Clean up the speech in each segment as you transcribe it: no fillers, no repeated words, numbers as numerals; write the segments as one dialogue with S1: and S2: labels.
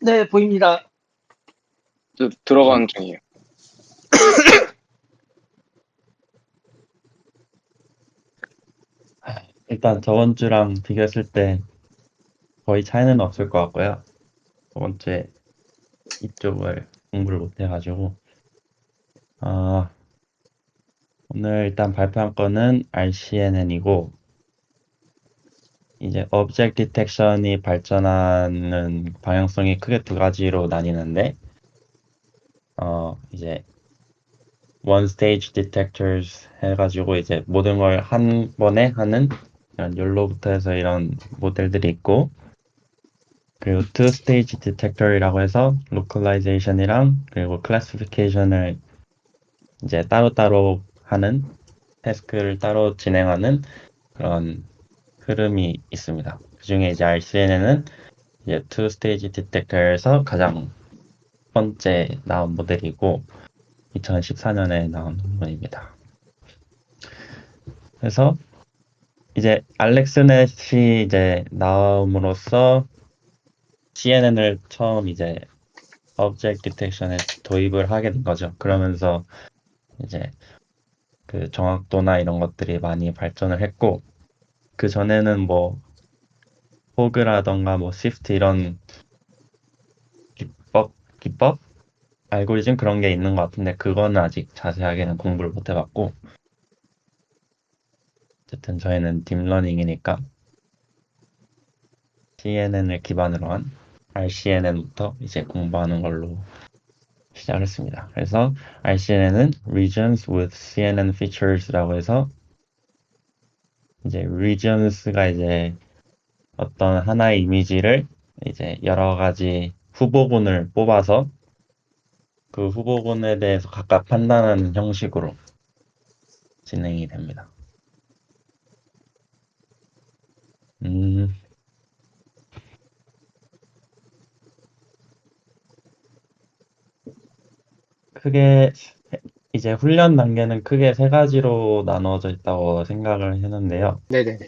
S1: 네, 보입니다.
S2: 들어가는 중이에요.
S3: 일단 저번 주랑 비교했을 때 거의 차이는 없을 것 같고요. 저번 주에 이쪽을 공부를 못 해가지고 아, 오늘 일단 발표한 거는 RCNN이고 이제 Object Detection이 발전하는 방향성이 크게 두 가지로 나뉘는데 이제 One Stage Detectors 해가지고 이제 모든 걸 한 번에 하는 이런 욜로부터 해서 이런 모델들이 있고 그리고 Two Stage Detector이라고 해서 Localization이랑 그리고 Classification을 이제 따로따로 하는 태스크를 따로 진행하는 그런 흐름이 있습니다. 그중에 이제 RCNN은 이제 Two Stage Detector에서 가장 첫 번째 나온 모델이고 2014년에 나온 논문입니다. 그래서 이제 알렉스넷이 이제 나옴으로써 CNN을 처음 이제 Object Detection에 도입을 하게 된 거죠. 그러면서 이제 그 정확도나 이런 것들이 많이 발전을 했고 그 전에는 뭐 호그라던가 뭐 시프트 이런 기법 알고리즘 그런 게 있는 것 같은데 그거는 아직 자세하게는 공부를 못 해봤고 어쨌든 저희는 딥러닝이니까 CNN을 기반으로 한 RCNN부터 이제 공부하는 걸로 시작을 했습니다. 그래서 RCNN은 Regions with CNN Features라고 해서 이제 Regions가 이제 어떤 하나의 이미지를 이제 여러 가지 후보군을 뽑아서 그 후보군에 대해서 각각 판단하는 형식으로 진행이 됩니다. 음, 크게 이제 훈련 단계는 크게 세 가지로 나눠져 있다고 생각을 했는데요.
S1: 네네네.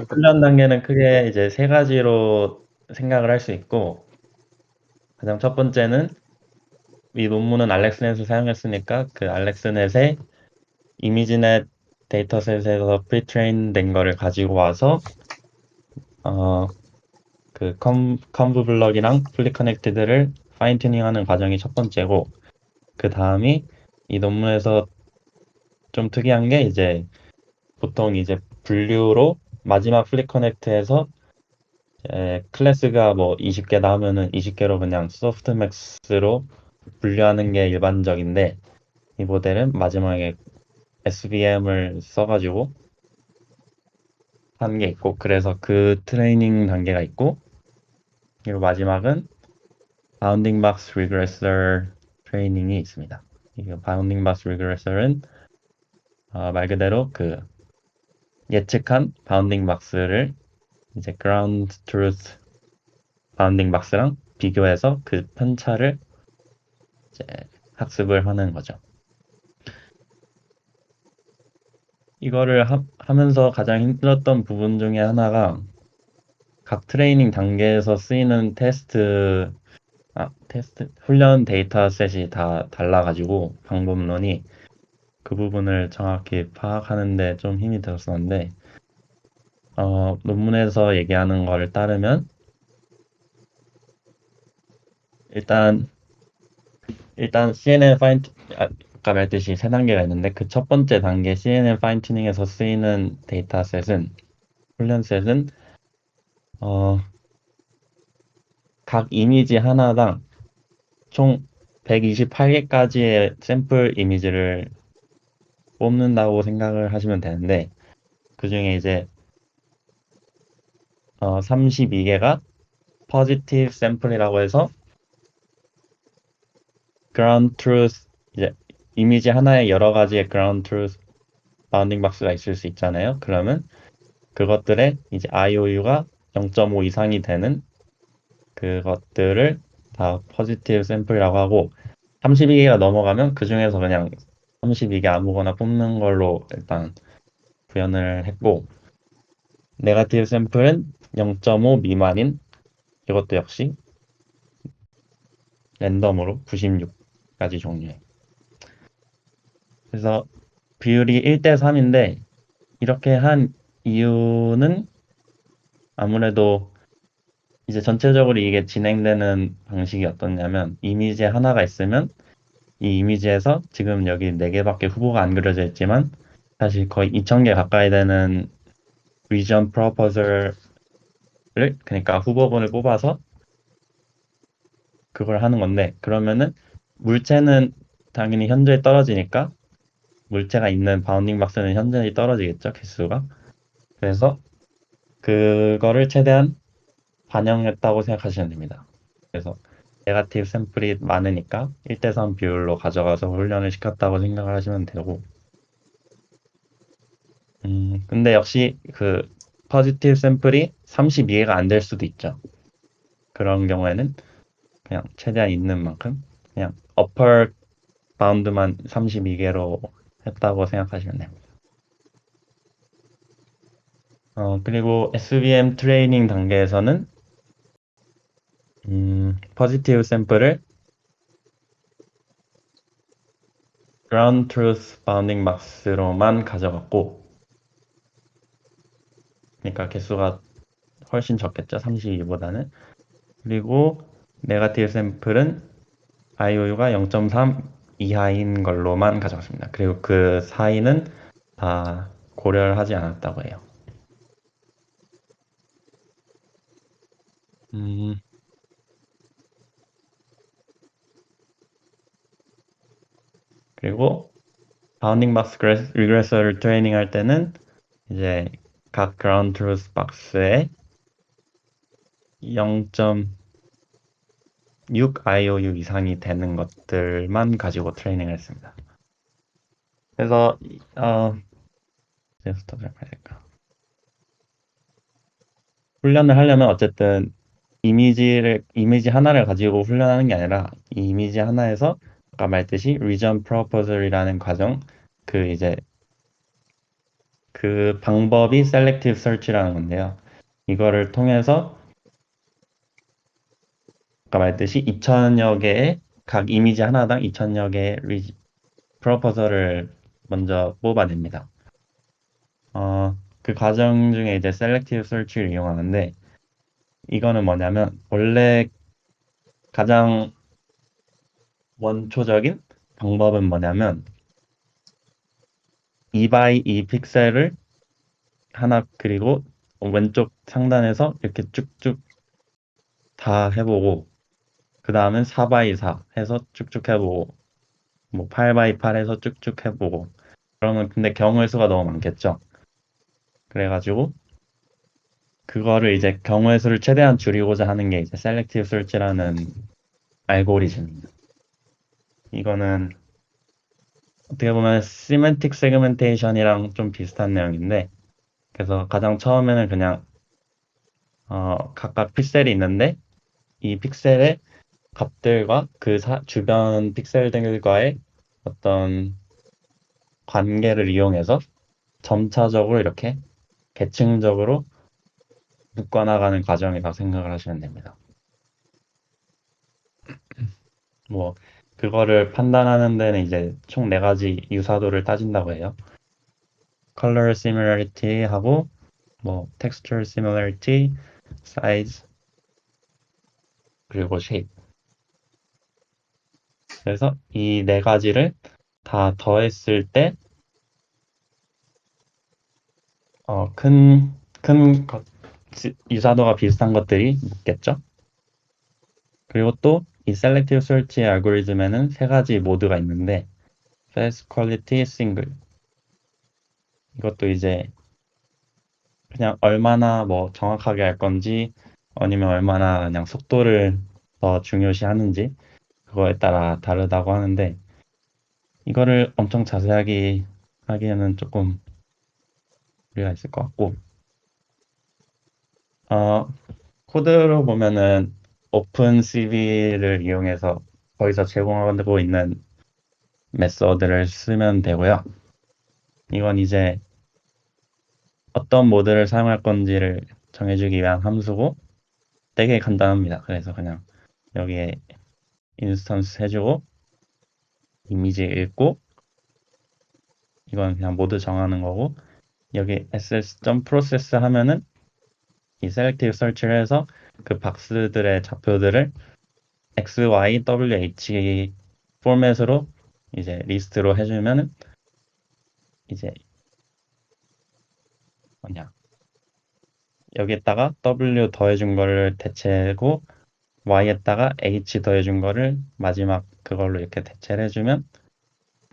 S3: 훈련 단계는 크게 이제 세 가지로 생각을 할 수 있고 가장 첫 번째는 이 논문은 알렉스넷을 사용했으니까 그 알렉스넷의 이미지넷 데이터셋에서 프리트레인 된 거를 가지고 와서 그 컨브 블럭이랑 풀리 커넥티드를 파인 튜닝하는 과정이 첫 번째고 그 다음이 이 논문에서 좀 특이한 게 이제 보통 이제 분류로 마지막 풀리 커넥트에서 클래스가 뭐 20개 나오면은 20개로 그냥 소프트맥스로 분류하는 게 일반적인데 이 모델은 마지막에 SVM을 써가지고 하는 게 있고 그래서 그 트레이닝 단계가 있고 그리고 마지막은 바운딩 박스 리그레서 트레이닝이 있습니다. 이 바운딩 박스 리그레서는 말 그대로 그 예측한 바운딩 박스를 이제 그라운드 트루스 바운딩 박스랑 비교해서 그 편차를 이제 학습을 하는 거죠. 이거를 하면서 가장 힘들었던 부분 중에 하나가 각 트레이닝 단계에서 쓰이는 훈련 데이터셋이 다 달라가지고 방법론이 그 부분을 정확히 파악하는데 좀 힘이 들었었는데 논문에서 얘기하는 거를 따르면 일단 CNN 아까 말했듯이 세 단계가 있는데 그 첫 번째 단계 CNN 파인 튜닝에서 쓰이는 데이터셋은 훈련셋은 어, 각 이미지 하나당 총 128개까지의 샘플 이미지를 뽑는다고 생각을 하시면 되는데 그중에 이제 32개가 positive 샘플이라고 해서 ground truth 이제 이미지 하나에 여러 가지의 ground truth 바운딩 박스가 있을 수 있잖아요. 그러면 그것들의 이제 IOU가 0.5 이상이 되는 그것들을 다 positive 샘플이라고 하고 32개가 넘어가면 그 중에서 그냥 32개 아무거나 뽑는 걸로 일단 구현을 했고 네거티브 샘플은 0.5 미만인 이것도 역시 랜덤으로 96가지 종류의. 그래서 비율이 1대 3인데 이렇게 한 이유는 아무래도 이제 전체적으로 이게 진행되는 방식이 어떻냐면 이미지 하나가 있으면 이 이미지에서 지금 여기 4개밖에 후보가 안 그려져 있지만 사실 거의 2,000개 가까이 되는 region proposal을 그러니까 후보군을 뽑아서 그걸 하는 건데 그러면은 물체는 당연히 현저히 떨어지니까 물체가 있는 바운딩 박스는 현저히 떨어지겠죠, 개수가. 그래서 그거를 최대한 반영했다고 생각하시면 됩니다. 그래서 네가티브 샘플이 많으니까 1대 3 비율로 가져가서 훈련을 시켰다고 생각을 하시면 되고 근데 역시 그 포지티브 샘플이 32개가 안 될 수도 있죠. 그런 경우에는 그냥 최대한 있는 만큼 그냥 어퍼 바운드만 32개로 했다고 생각하시면 됩니다. 그리고 SVM 트레이닝 단계에서는 포지티브 샘플을 ground truth bounding box로만 가져갔고 그러니까 개수가 훨씬 적겠죠. 32보다는. 그리고 네가티브 샘플은 IOU가 0.3 이하인 걸로만 가져갔습니다. 그리고 그 사이는 다 고려를 하지 않았다고 해요. 음, 그리고 바운딩 박스 리그레서를 트레이닝 할 때는 이제 각 그라운드 트루스 박스에 0.6 IOU 이상이 되는 것들만 가지고 트레이닝을 했습니다. 그래서 이제부터 잘 봐야 될까? 훈련을 하려면 어쨌든 이미지 하나를 가지고 훈련하는 게 아니라 이 이미지 하나에서 아까 말했듯이 region proposal이라는 과정, 그 이제 그 방법이 selective search라는 건데요. 이거를 통해서 아까 말했듯이 2,000여 개의 각 이미지 하나당 2,000여 개의 proposal을 먼저 뽑아냅니다. 그 과정 중에 이제 selective search를 이용하는데 이거는 뭐냐면 원래 가장 원초적인 방법은 뭐냐면 2 x 2 픽셀을 하나 그리고 왼쪽 상단에서 이렇게 쭉쭉 다 해보고 그 다음은 4 x 4 해서 쭉쭉 해보고 뭐 8 x 8 해서 쭉쭉 해보고 그러면 근데 경우의 수가 너무 많겠죠. 그래가지고 그거를 이제 경우의 수를 최대한 줄이고자 하는 게 이제 셀렉티브 설치라는 알고리즘입니다. 이거는 어떻게 보면 시멘틱 세그멘테이션이랑 좀 비슷한 내용인데 그래서 가장 처음에는 그냥 각각 픽셀이 있는데 이 픽셀의 값들과 그 주변 픽셀들과의 어떤 관계를 이용해서 점차적으로 이렇게 계층적으로 묶어나가는 과정이라고 생각을 하시면 됩니다. 뭐 그거를 판단하는 데는 이제 총 4가지 유사도를 따진다고 해요. Color Similarity 하고 뭐 Texture Similarity, Size 그리고 Shape. 그래서 이 4가지를 다 더했을 때 큰 유사도가 비슷한 것들이 묻겠죠. 그리고 또 이 Selective Search 알고리즘에는 3가지 모드가 있는데 Fast Quality Single 이것도 이제 그냥 얼마나 뭐 정확하게 할 건지 아니면 얼마나 그냥 속도를 더 중요시 하는지 그거에 따라 다르다고 하는데 이거를 엄청 자세하게 하기에는 조금 무리가 있을 것 같고 어, 코드로 보면은 오픈 CV를 이용해서 거기서 제공하고 있는 메서드를 쓰면 되고요. 이건 이제 어떤 모드를 사용할 건지를 정해주기 위한 함수고 되게 간단합니다. 그래서 그냥 여기에 인스턴스 해주고 이미지 읽고 이건 그냥 모두 정하는 거고 여기 ss.process 하면은 이 selective search를 해서 그 박스들의 좌표들을 x, y, w, h 포맷으로 이제 리스트로 해주면은 이제 뭐냐 여기에다가 w 더해준 거를 대체고 y에다가 h 더해준 거를 마지막 그걸로 이렇게 대체를 해주면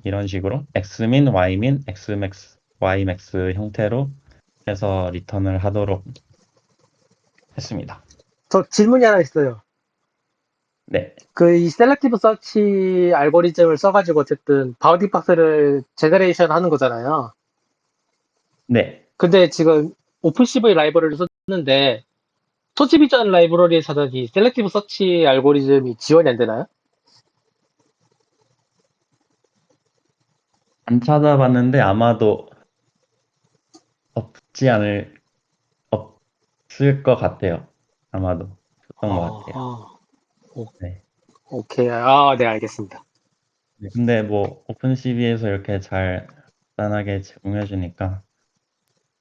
S3: 이런 식으로 xmin, ymin, xmax, ymax 형태로 해서 리턴을 하도록 했습니다.
S1: 저 질문이 하나 있어요.
S3: 네,
S1: 그 이 셀렉티브 서치 알고리즘을 써가지고 어쨌든 바운딩 박스를 제너레이션 하는 거잖아요.
S3: 네.
S1: 근데 지금 오픈CV 라이브러리를 썼는데 토치 비전 라이브러리에서는 이 셀렉티브 서치 알고리즘이 지원이 안 되나요?
S3: 안 찾아봤는데 아마도 없지 않을, 없을 것 같아요. 아마도 썼던 것 같아요.
S1: 어,
S3: 네.
S1: 오케이. 아, 네, 알겠습니다.
S3: 네, 근데 뭐 오픈CV에서 이렇게 잘 간단하게 제공해 주니까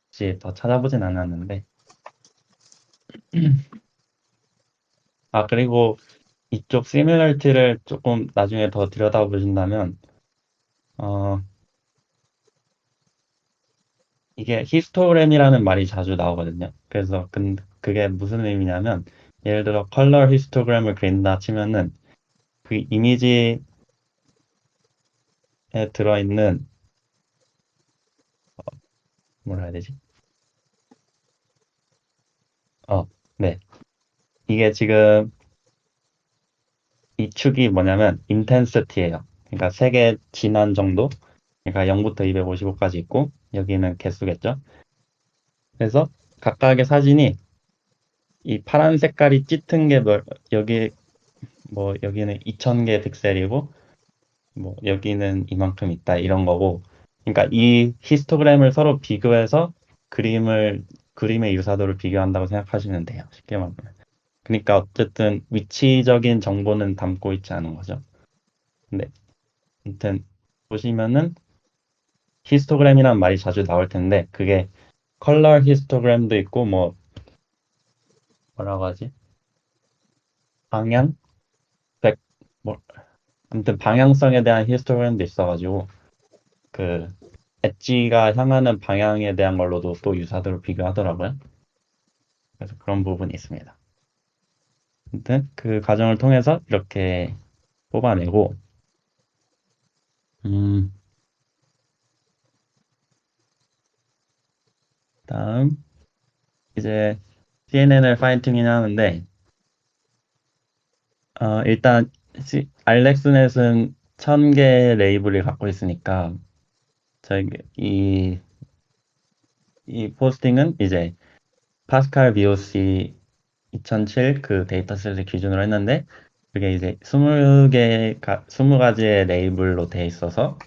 S3: 혹시 더 찾아보진 않았는데 그리고 이쪽 시뮬러리티를 조금 나중에 더 들여다보신다면 어 이게 히스토그램이라는 말이 자주 나오거든요. 그래서 그게 무슨 의미냐면 예를 들어 컬러 히스토그램을 그린다 치면은 그 이미지에 들어있는 뭐라 해야 되지? 네. 이게 지금 이 축이 뭐냐면 인텐시티예요. 그러니까 색의 진한 정도. 그러니까 0부터 255까지 있고 여기는 개수겠죠. 그래서 각각의 사진이 이 파란 색깔이 짙은 게 여기 뭐 여기는 2000개 픽셀이고 뭐 여기는 이만큼 있다 이런 거고. 그러니까 이 히스토그램을 서로 비교해서 그림의 유사도를 비교한다고 생각하시면 돼요. 쉽게 말하면. 그러니까 어쨌든 위치적인 정보는 담고 있지 않은 거죠. 근데 아무튼 보시면은 히스토그램이라는 말이 자주 나올 텐데 그게 컬러 히스토그램도 있고 뭐 뭐라고 하지? 방향? 백, 뭐 아무튼 방향성에 대한 히스토그램도 있어가지고 그 엣지가 향하는 방향에 대한 걸로도 또 유사도를 비교하더라고요. 그래서 그런 부분이 있습니다. 아무튼 그 과정을 통해서 이렇게 뽑아내고 음, 다음 이제 CNN을 파인튜닝 하는데 일단 알렉스넷은 1000개 레이블을 갖고 있으니까 저희 이 포스팅은 이제 파스칼 VOC 2007 그 데이터셋을 기준으로 했는데 그게 이제 20가지의 레이블로 돼 있어서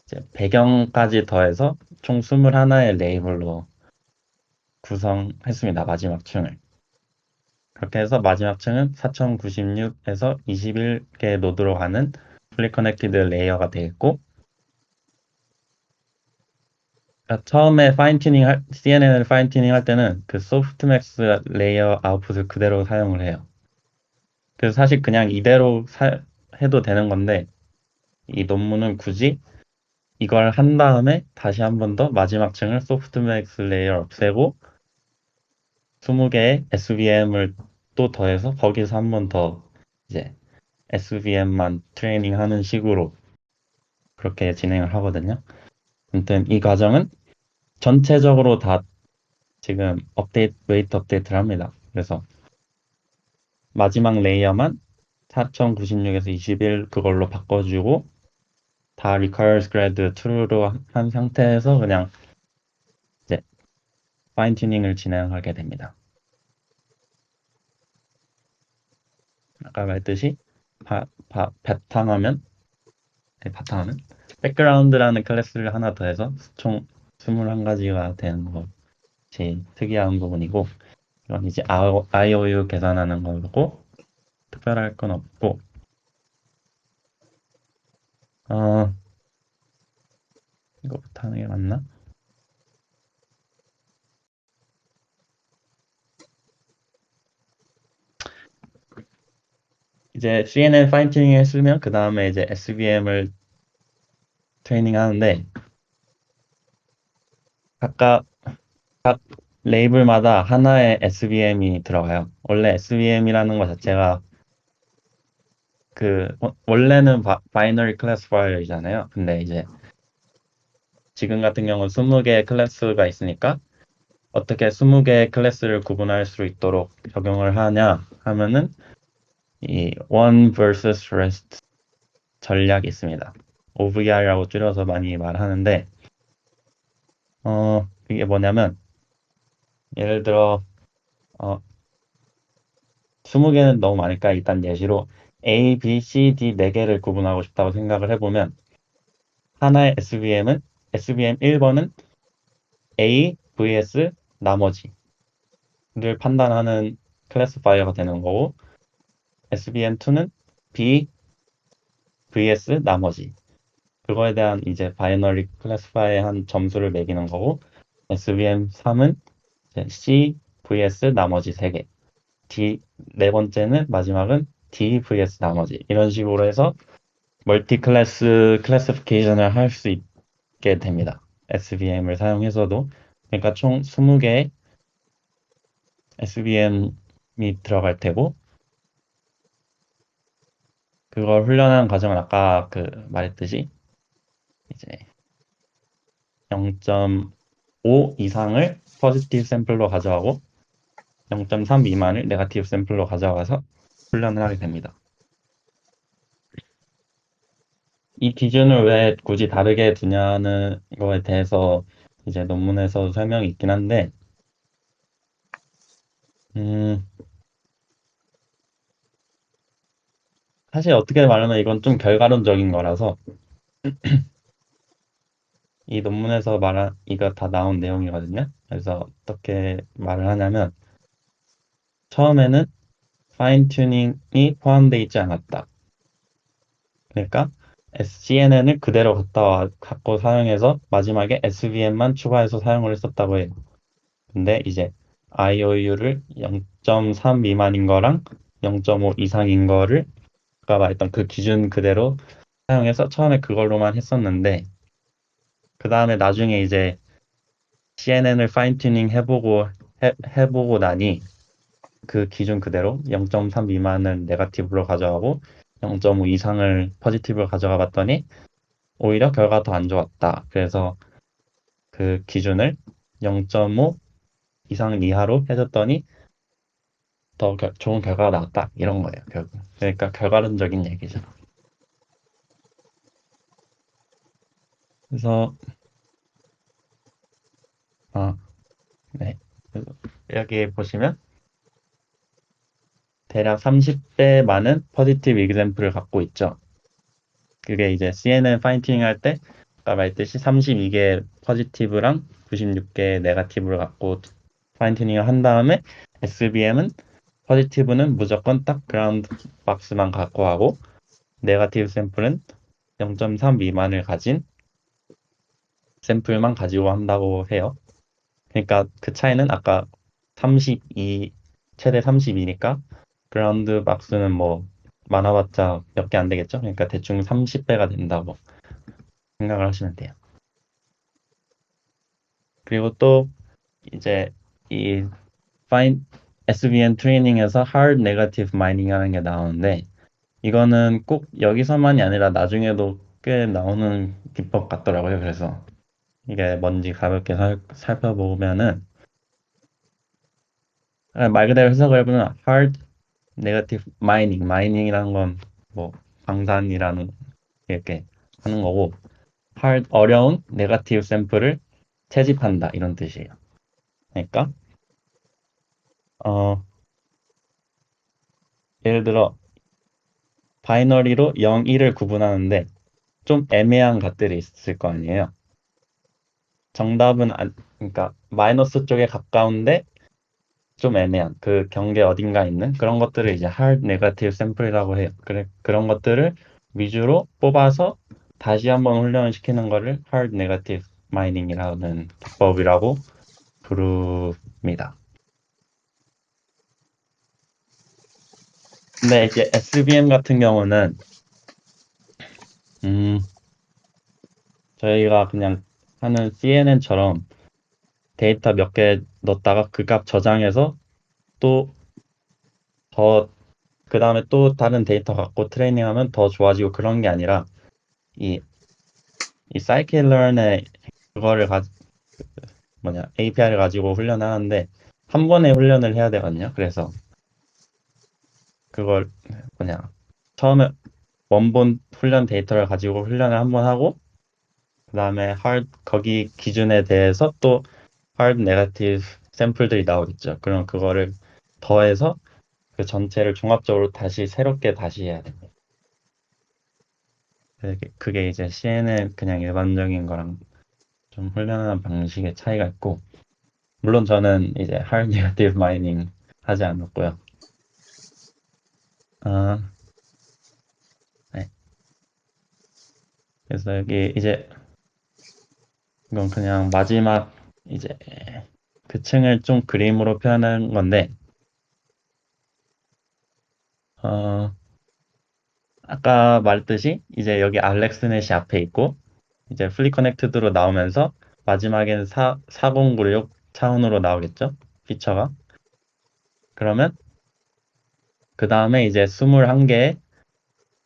S3: 이제 배경까지 더해서 총 21의 레이블로 구성했습니다. 마지막 층을. 그렇게 해서 마지막 층은 4096에서 21개 노드로 가는 풀리 커넥티드 레이어가 되어 있고 처음에 CNN을 파인튜닝 할 때는 그 소프트맥스 레이어 아웃풋을 그대로 사용을 해요. 그래서 사실 그냥 이대로 해도 되는 건데 이 논문은 굳이 이걸 한 다음에 다시 한 번 더 마지막 층을 소프트맥스 레이어 없애고 20개의 SVM을 또 더해서 거기서 한 번 더 이제 SVM만 트레이닝 하는 식으로 그렇게 진행을 하거든요. 아무튼 이 과정은 전체적으로 다 지금 웨이트 업데이트를 합니다. 그래서 마지막 레이어만 4096에서 21 그걸로 바꿔주고 다 requires grad true로 한 상태에서 그냥 이제 파인 튜닝을 진행하게 됩니다. 아까 말했듯이 바탕화면 백그라운드라는 클래스를 하나 더해서 총 21가지가 되는 것이 특이한 부분이고 이건 이제 IOU 계산하는 거고 특별할 건 없고 어, 이거부터 하는 게 맞나? 이제 CNN 파인튜닝 했으면 그 다음에 이제 SVM을 트레이닝 하는데 각각 각 레이블마다 하나의 SVM이 들어가요. 원래 SVM이라는 것 자체가 원래는 바이너리 클래스파이어이잖아요. 근데 이제 지금 같은 경우는 20개의 클래스가 있으니까 어떻게 20개의 클래스를 구분할 수 있도록 적용을 하냐 하면은 이 one versus rest 전략이 있습니다. OVR이라고 줄여서 많이 말하는데 이게 뭐냐면 예를 들어 20개는 너무 많으니까 일단 예시로 A, B, C, D 4개를 구분하고 싶다고 생각을 해보면 하나의 SVM 1번은 A vs 나머지를 판단하는 클래스파이어가 되는 거고 SVM2는 B vs 나머지 그거에 대한 이제 바이너리 클래스파이어에 한 점수를 매기는 거고 SVM3은 C vs 나머지 3개 D 네 번째는 마지막은 D vs 나머지 이런 식으로 해서 멀티 클래스 클래시피케이션을 할 수 있게 됩니다. SVM을 사용해서도 그러니까 총 20개의 SVM이 들어갈 테고 그걸 훈련하는 과정은 아까 말했듯이 이제 0.5 이상을 포지티브 샘플로 가져가고 0.3 미만을 네거티브 샘플로 가져가서 훈련을 하게 됩니다. 이 기준을 왜 굳이 다르게 두냐는 거에 대해서 이제 논문에서 설명이 있긴 한데 사실 어떻게 말하면 이건 좀 결과론적인 거라서 이 논문에서 말한 이거 다 나온 내용이거든요. 그래서 어떻게 말을 하냐면 처음에는 파인 튜닝이 포함되어 있지 않았다. 그러니까 CNN을 그대로 갖고 사용해서 마지막에 SVM만 추가해서 사용을 했었다고 해요. 근데 이제 IOU를 0.3 미만인 거랑 0.5 이상인 거를 아까 말했던 그 기준 그대로 사용해서 처음에 그걸로만 했었는데 그 다음에 나중에 이제 CNN을 파인 튜닝 해보고 나니 그 기준 그대로 0.3 미만은 네거티브로 가져가고 0.5 이상을 포지티브로 가져가 봤더니 오히려 결과가 더 안 좋았다. 그래서 그 기준을 0.5 이상 이하로 해줬더니 더 좋은 결과가 나왔다. 이런 거예요, 결국. 그러니까 결과론적인 얘기죠. 그래서 네. 그래서 여기 보시면 대략 30배 많은 포지티브 이그젬플을 갖고 있죠. 그게 이제 CNN 파인튜닝 할 때 아까 말했듯이 32개 포지티브랑 96개 네거티브를 갖고 파인튜닝을 한 다음에 SVM은 포지티브는 무조건 딱 그라운드 박스만 갖고 하고 네거티브 샘플은 0.3 미만을 가진 샘플만 가지고 한다고 해요. 그러니까 그 차이는 아까 32 최대 32니까 그라운드 박스는 뭐 많아봤자 몇 개 안 되겠죠? 그러니까 대충 30배가 된다고 생각을 하시면 돼요. 그리고 또 이제 이 find SVM 트레이닝에서 hard negative mining 하는 게 나오는데 이거는 꼭 여기서만이 아니라 나중에도 꽤 나오는 기법 같더라고요. 그래서 이게 뭔지 가볍게 살펴보면은 말 그대로 해석을 해보면 hard negative mining이라는 건 뭐 방산이라는 이렇게 하는 거고 어려운 네거티브 샘플을 채집한다 이런 뜻이에요. 그러니까 예를 들어 바이너리로 0, 1을 구분하는데 좀 애매한 것들이 있을 거 아니에요. 정답은 그러니까 마이너스 쪽에 가까운데 좀 애매한 그 경계 어딘가 있는 그런 것들을 이제 hard negative sample이라고 해요. 그런 것들을 위주로 뽑아서 다시 한번 훈련을 시키는 거를 hard negative mining이라는 기법이라고 부릅니다. 근데 이제 SVM 같은 경우는 저희가 그냥 하는 CNN처럼 데이터 몇 개 넣었다가 그 값 저장해서 또 그 다음에 또 다른 데이터 갖고 트레이닝하면 더 좋아지고 그런 게 아니라 이 scikit-learn의 그거를 API를 가지고 훈련하는데 한 번에 훈련을 해야 되거든요. 그래서 그걸 처음에 원본 훈련 데이터를 가지고 훈련을 한 번 하고 그 다음에 거기 기준에 대해서 또 hard negative 샘플들이 나오겠죠. 그럼 그거를 더해서 그 전체를 종합적으로 새롭게 다시 해야 됩니다. 그게 이제 CNN 그냥 일반적인 거랑 좀 훈련하는 방식의 차이가 있고, 물론 저는 이제 hard negative mining 하지 않았고요. 네. 그래서 여기 이제 이건 그냥 마지막 이제 그 층을 좀 그림으로 표현한 건데, 아까 말했듯이 이제 여기 알렉스넷이 앞에 있고 이제 fully connected로 나오면서 마지막엔 4096 차원으로 나오겠죠? 피처가. 그러면 그 다음에 이제 21개의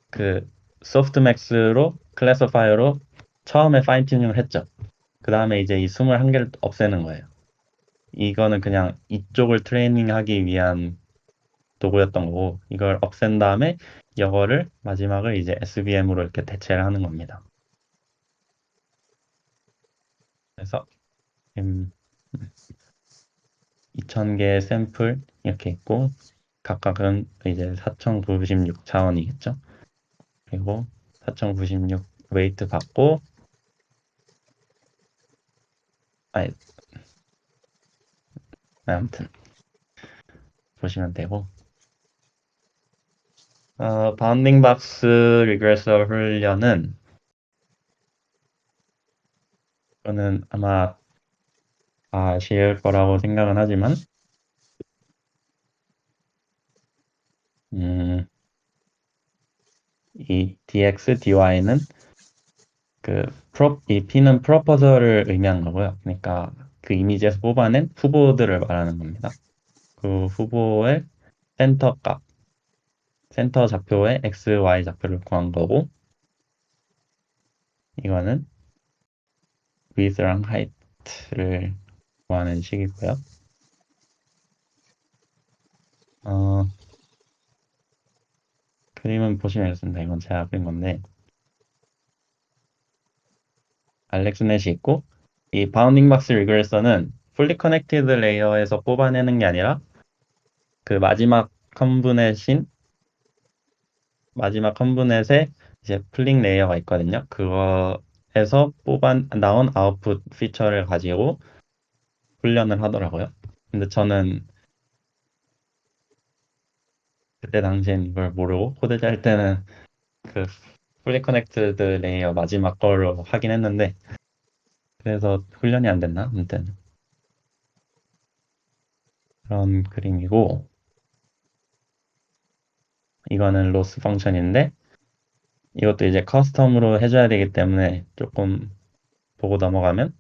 S3: 그 소프트맥스로 클래시파이어로 처음에 파인 튜닝을 했죠. 그 다음에 이제 이 21개를 없애는 거예요. 이거는 그냥 이쪽을 트레이닝하기 위한 도구였던 거고 이걸 없앤 다음에 이거를 마지막을 이제 SVM으로 이렇게 대체를 하는 겁니다. 그래서 2000개의 샘플 이렇게 있고 각각은 이제 4096 차원이겠죠. 그리고 4096 웨이트 받고 아무튼 보시면 되고 바운딩 박스 리그레서 훈련은 저는 아마 아실 거라고 생각은 하지만 이 dx, dy는 이 p는 프로포저를 의미하는 거고요. 그러니까 그 이미지에서 뽑아낸 후보들을 말하는 겁니다. 그 후보의 센터 좌표의 x, y 좌표를 구한 거고 이거는 width랑 height를 구하는 식이고요. 그림은 보시면 이렇습니다. 이건 제가 그린 건데 알렉스넷이 있고 이 바운딩 박스 리그레서는 fully connected 레이어에서 뽑아내는 게 아니라 그 마지막 컴브넷에 이제 플링 레이어가 있거든요. 그거에서 나온 아웃풋 피처를 가지고 훈련을 하더라고요. 근데 저는 그때 당시엔 이걸 모르고 코드 짤 때는 그 fully connected 레이어 마지막 걸로 하긴 했는데 그래서 훈련이 안 됐나? 아무튼 그런 그림이고 이거는 로스 펑션인데 이것도 이제 커스텀으로 해줘야 되기 때문에 조금 보고 넘어가면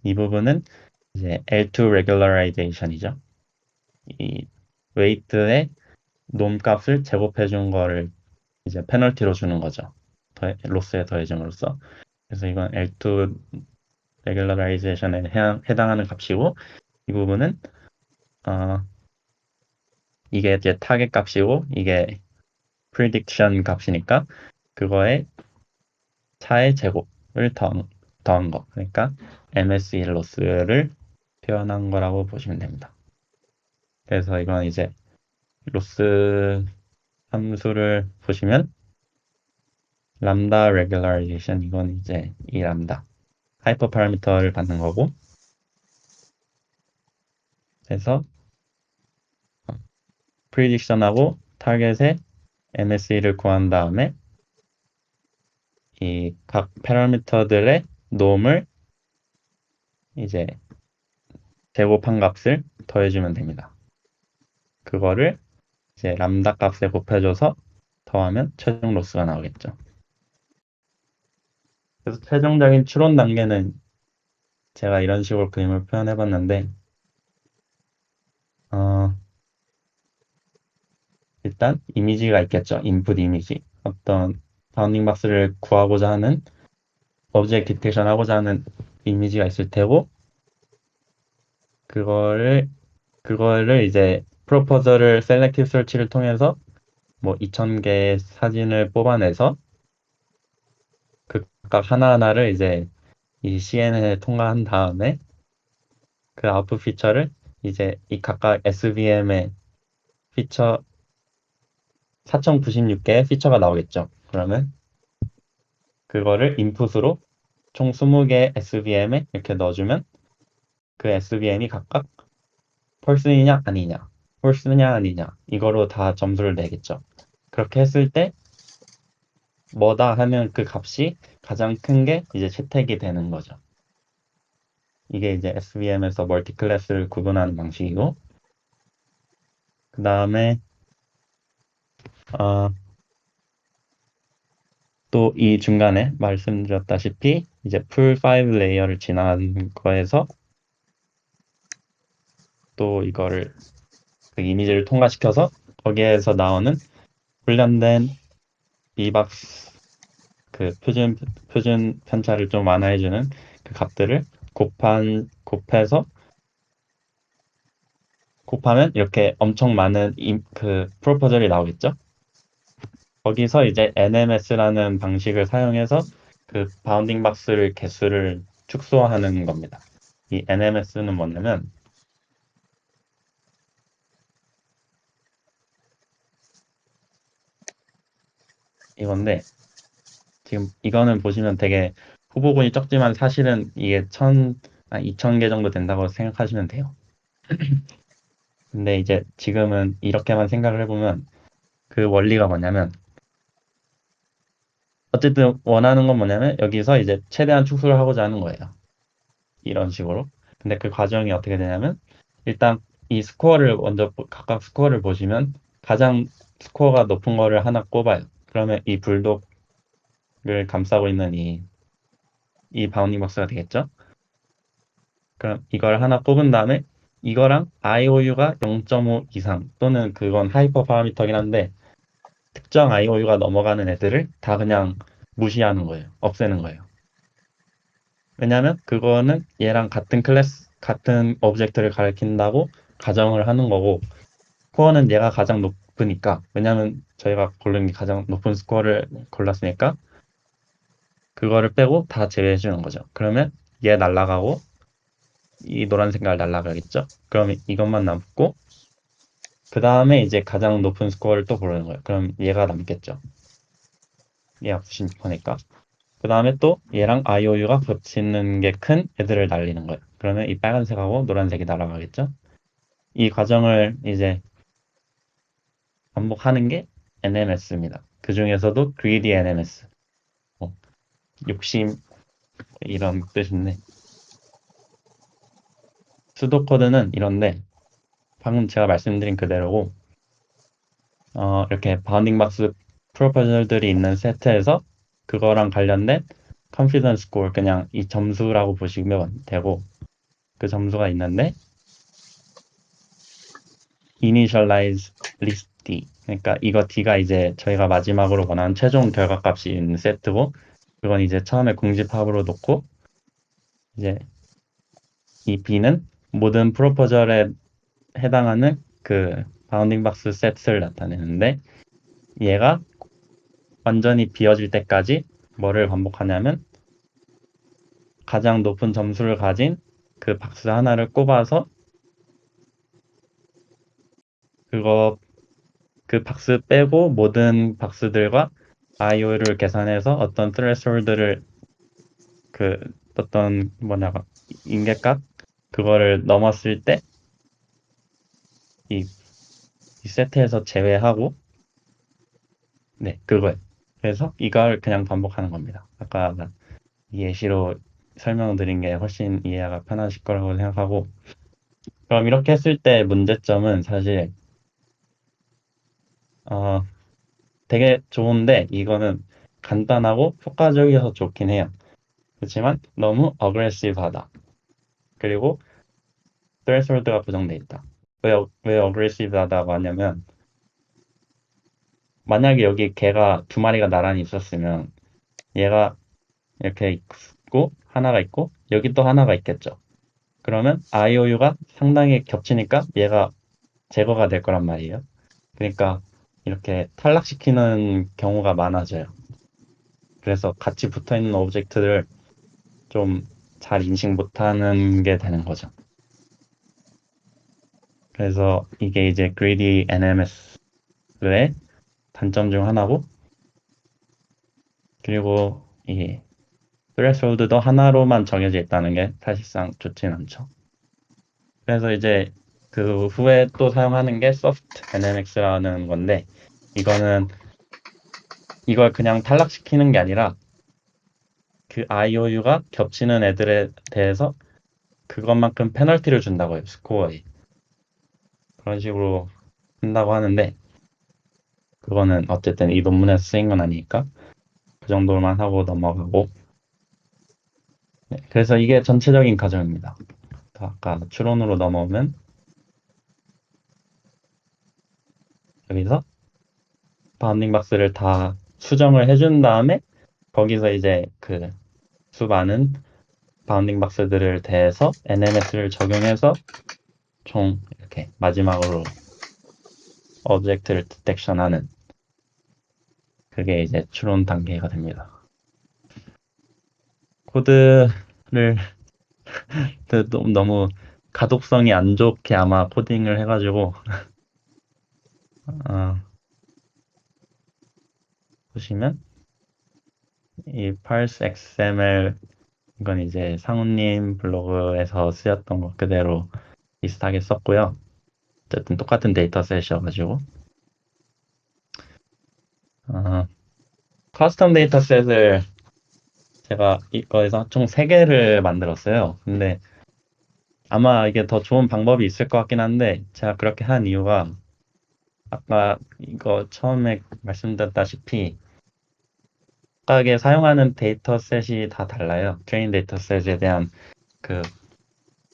S3: 이 부분은 이제 L2 regularizations이죠. 이 웨이트의 놈 값을 제곱해 준 거를 이제 페널티로 주는 거죠. 로스에 더해줌으로써. 그래서 이건 L2 regularization에 해당하는 값이고 이 부분은 이게 이제 타겟 값이고 이게 prediction 값이니까 그거의 차의 제곱을 더한 거. 그러니까 MSE 로스를 표현한 거라고 보시면 됩니다. 그래서 이건 이제 로스 함수를 보시면 람다 regularization 이건 이제 이 람다 하이퍼 파라미터를 받는 거고 그래서 prediction하고 타겟의 MSE를 구한 다음에 이 각 파라미터들의 놈을 이제 제곱한 값을 더해주면 됩니다. 그거를 이제 람다 값에 곱해줘서 더하면 최종 로스가 나오겠죠. 그래서 최종적인 추론 단계는 제가 이런 식으로 그림을 표현해봤는데, 일단 이미지가 있겠죠. 인풋 이미지. 어떤 바운딩 박스를 구하고자 하는, 오브젝트 디텍션 하고자 하는 이미지가 있을 테고, 그거를 이제 프로포저를 셀렉티브 설치를 통해서 뭐 2000개의 사진을 뽑아내서 각각 하나하나를 이제 이 CNN에 통과한 다음에 그 아웃풋 피처를 이제 이 각각 SVM의 피처 4096개의 피처가 나오겠죠. 그러면 그거를 인풋으로 총 20개 SVM에 이렇게 넣어주면 그 SVM이 각각 펄스이냐 아니냐, 홀스냐 아니냐 이거로 다 점수를 내겠죠. 그렇게 했을 때 뭐다 하면 그 값이 가장 큰 게 이제 채택이 되는 거죠. 이게 이제 SVM에서 멀티 클래스를 구분하는 방식이고, 그 다음에 또 이 중간에 말씀드렸다시피 이제 풀 5 레이어를 지난 거에서 또 이거를 그 이미지를 통과시켜서 거기에서 나오는 훈련된 B박스 그 표준 편차를 좀 완화해주는 그 값들을 곱하면 이렇게 엄청 많은 그 프로포절이 나오겠죠. 거기서 이제 NMS라는 방식을 사용해서 그 바운딩 박스를 개수를 축소하는 겁니다. 이 NMS는 뭐냐면 이건데, 지금 이거는 보시면 되게 후보군이 적지만 사실은 이게 2000개 정도 된다고 생각하시면 돼요. 근데 이제 지금은 이렇게만 생각을 해보면 그 원리가 뭐냐면, 어쨌든 원하는 건 뭐냐면 여기서 이제 최대한 축소를 하고자 하는 거예요. 이런 식으로. 근데 그 과정이 어떻게 되냐면, 일단 이 스코어를 먼저 각각 스코어를 보시면 가장 스코어가 높은 거를 하나 꼽아요. 그러면 이 불독을 감싸고 있는 이 바운딩 박스가 되겠죠. 그럼 이걸 하나 꼽은 다음에 이거랑 IOU가 0.5 이상 또는 그건 하이퍼 파라미터긴 한데 특정 IOU가 넘어가는 애들을 다 그냥 무시하는 거예요. 없애는 거예요. 왜냐하면 그거는 얘랑 같은 오브젝트를 가리킨다고 가정을 하는 거고, 스코어는 얘가 가장 높으니까, 왜냐하면 저희가 고른 게 가장 높은 스코어를 골랐으니까 그거를 빼고 다 제외해 주는 거죠. 그러면 얘 날라가고 이 노란 색깔 날라가겠죠. 그러면 이것만 남고 그 다음에 이제 가장 높은 스코어를 또 고르는 거예요. 그럼 얘가 남겠죠. 얘가 96%니까. 그 다음에 또 얘랑 IOU가 겹치는 게 큰 애들을 날리는 거예요. 그러면 이 빨간색하고 노란색이 날아가겠죠. 이 과정을 이제 반복하는 게 NMS입니다. 그 중에서도 Greedy NMS, 욕심 이런 뜻인데, 수도 코드는 이런데 방금 제가 말씀드린 그대로고, 이렇게 바운딩 박스 프로포절들이 있는 세트에서 그거랑 관련된 컨피던스 스코어, 그냥 이 점수라고 보시면 되고, 그 점수가 있는데 initialize list D, 그러니까 이거 D가 이제 저희가 마지막으로 원하는 최종 결과값이 있는 세트고, 그건 이제 처음에 공집합으로 놓고, 이제 이 B는 모든 프로포절에 해당하는 그 바운딩 박스 세트를 나타내는데, 얘가 완전히 비어질 때까지 뭐를 반복하냐면 가장 높은 점수를 가진 그 박스 하나를 꼽아서 그 박스 빼고 모든 박스들과 IO를 계산해서 어떤 threshold를 그 어떤 인계값 그거를 넘었을 때 이 세트에서 제외하고, 네, 그거예요. 그래서 이걸 그냥 반복하는 겁니다. 아까 예시로 설명드린 게 훨씬 이해가 편하실 거라고 생각하고, 그럼 이렇게 했을 때 문제점은 사실 어, 되게 좋은데 이거는 간단하고 효과적이어서 좋긴 해요. 그렇지만 너무 어그레시브하다. 그리고 threshold가 부정돼 있다. 왜 어그레시브하다고 하냐면, 만약에 여기 개가 두 마리가 나란히 있었으면 얘가 이렇게 있고 하나가 있고 여기 또 하나가 있겠죠. 그러면 IOU가 상당히 겹치니까 얘가 제거가 될 거란 말이에요. 그러니까 이렇게 탈락시키는 경우가 많아져요. 그래서 같이 붙어 있는 오브젝트를 좀 잘 인식 못하는 게 되는 거죠. 그래서 이게 이제 greedy NMS의 단점 중 하나고, 그리고 이 threshold도 하나로만 정해져 있다는 게 사실상 좋진 않죠. 그래서 이제 그 후에 또 사용하는 게 soft NMX라는 건데, 이거는 이걸 그냥 탈락시키는 게 아니라 그 IOU가 겹치는 애들에 대해서 그것만큼 페널티를 준다고 해요, 스코어에. 그런 식으로 한다고 하는데, 그거는 어쨌든 이 논문에서 쓰인 건 아니니까 그 정도만 하고 넘어가고. 네, 그래서 이게 전체적인 과정입니다. 아까 추론으로 넘어오면 여기서 바운딩 박스를 다 수정을 해준 다음에 거기서 이제 그 수많은 바운딩 박스들을 대해서 NMS를 적용해서 총 이렇게 마지막으로 오브젝트를 디텍션하는, 그게 이제 추론 단계가 됩니다. 코드를 너무 가독성이 안 좋게 아마 코딩을 해가지고 어, 보시면 이 parse XML, 이건 이제 상우님 블로그에서 쓰였던 것 그대로 비슷하게 썼고요. 어쨌든 똑같은 데이터셋이어가지고 커스텀 데이터셋을 제가 이거에서 총 3개를 만들었어요. 근데 아마 이게 더 좋은 방법이 있을 것 같긴 한데, 제가 그렇게 한 이유가 아까 이거 처음에 말씀드렸다시피 각각의 사용하는 데이터셋이 다 달라요. 트레인 데이터셋에 대한 그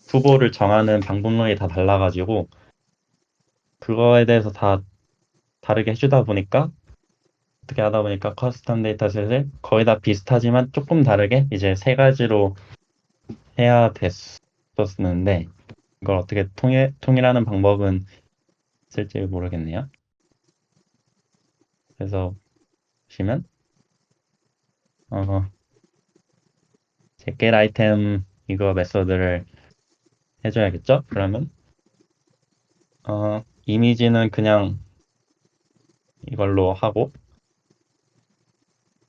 S3: 후보를 정하는 방법론이 다 달라가지고 그거에 대해서 다 다르게 해주다 보니까, 어떻게 하다 보니까 커스텀 데이터셋을 거의 다 비슷하지만 조금 다르게 이제 3가지로 해야 됐었는데, 이걸 어떻게 통일하는 방법은 있을지 모르겠네요. 그래서 보시면 제 get 아이템 이거 메서드를 해줘야겠죠? 그러면 이미지는 그냥 이걸로 하고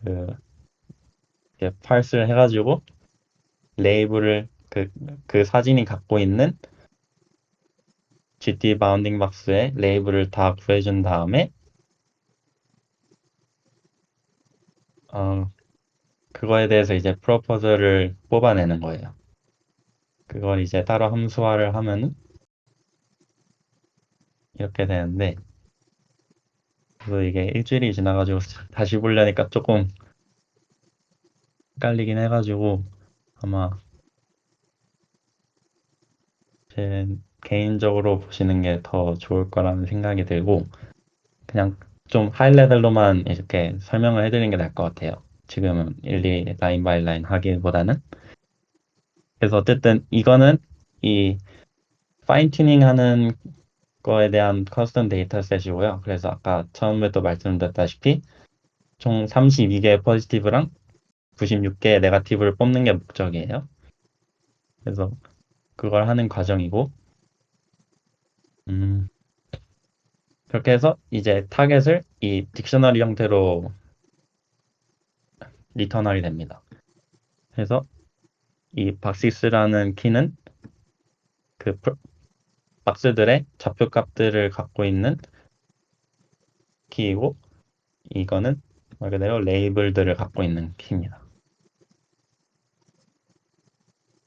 S3: 그 이렇게 parse를 해가지고 레이블을 그 사진이 갖고 있는 GT 바운딩 박스에 레이블을 다 구해준 다음에 그거에 대해서 이제 프로포저를 뽑아내는 거예요. 그걸 이제 따로 함수화를 하면은 이렇게 되는데, 그래서 이게 일주일이 지나가지고 다시 보려니까 조금 헷갈리긴 해가지고 아마 제 개인적으로 보시는 게 더 좋을 거라는 생각이 들고, 그냥 좀 하이 레벨로만 이렇게 설명을 해드리는 게 나을 것 같아요. 지금은 일일이 라인 바이 라인 하기보다는. 그래서 어쨌든 이거는 이 파인 튜닝 하는 거에 대한 커스텀 데이터셋이고요. 그래서 아까 처음에도 말씀드렸다시피 총 32개의 포지티브랑 96개의 네거티브를 뽑는 게 목적이에요. 그래서 그걸 하는 과정이고, 그렇게 해서 이제 타겟을 이 딕셔너리 형태로 리턴하게 됩니다. 그래서 이 박시스라는 키는 그 박스들의 좌표 값들을 갖고 있는 키이고, 이거는 말 그대로 레이블들을 갖고 있는 키입니다.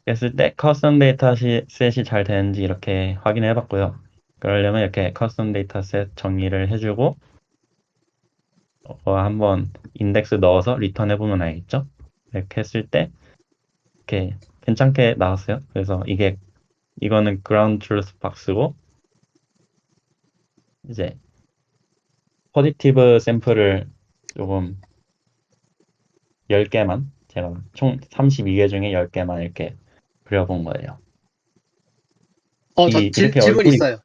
S3: 했을 때 커스텀 데이터셋이 잘 되는지 이렇게 확인해 봤고요. 그러려면 이렇게 커스텀 데이터셋 정의를 해주고 한번 인덱스 넣어서 리턴해 보면 알겠죠? 이렇게 했을 때 이렇게 괜찮게 나왔어요. 그래서 이거는 ground truth 박스고 이제 포지티브 샘플을 조금 10개만 제가 총 32개 중에 10개만 이렇게 그려본 거예요.
S1: 저
S3: 이렇게
S1: 질문
S3: 얼굴이
S1: 있어요.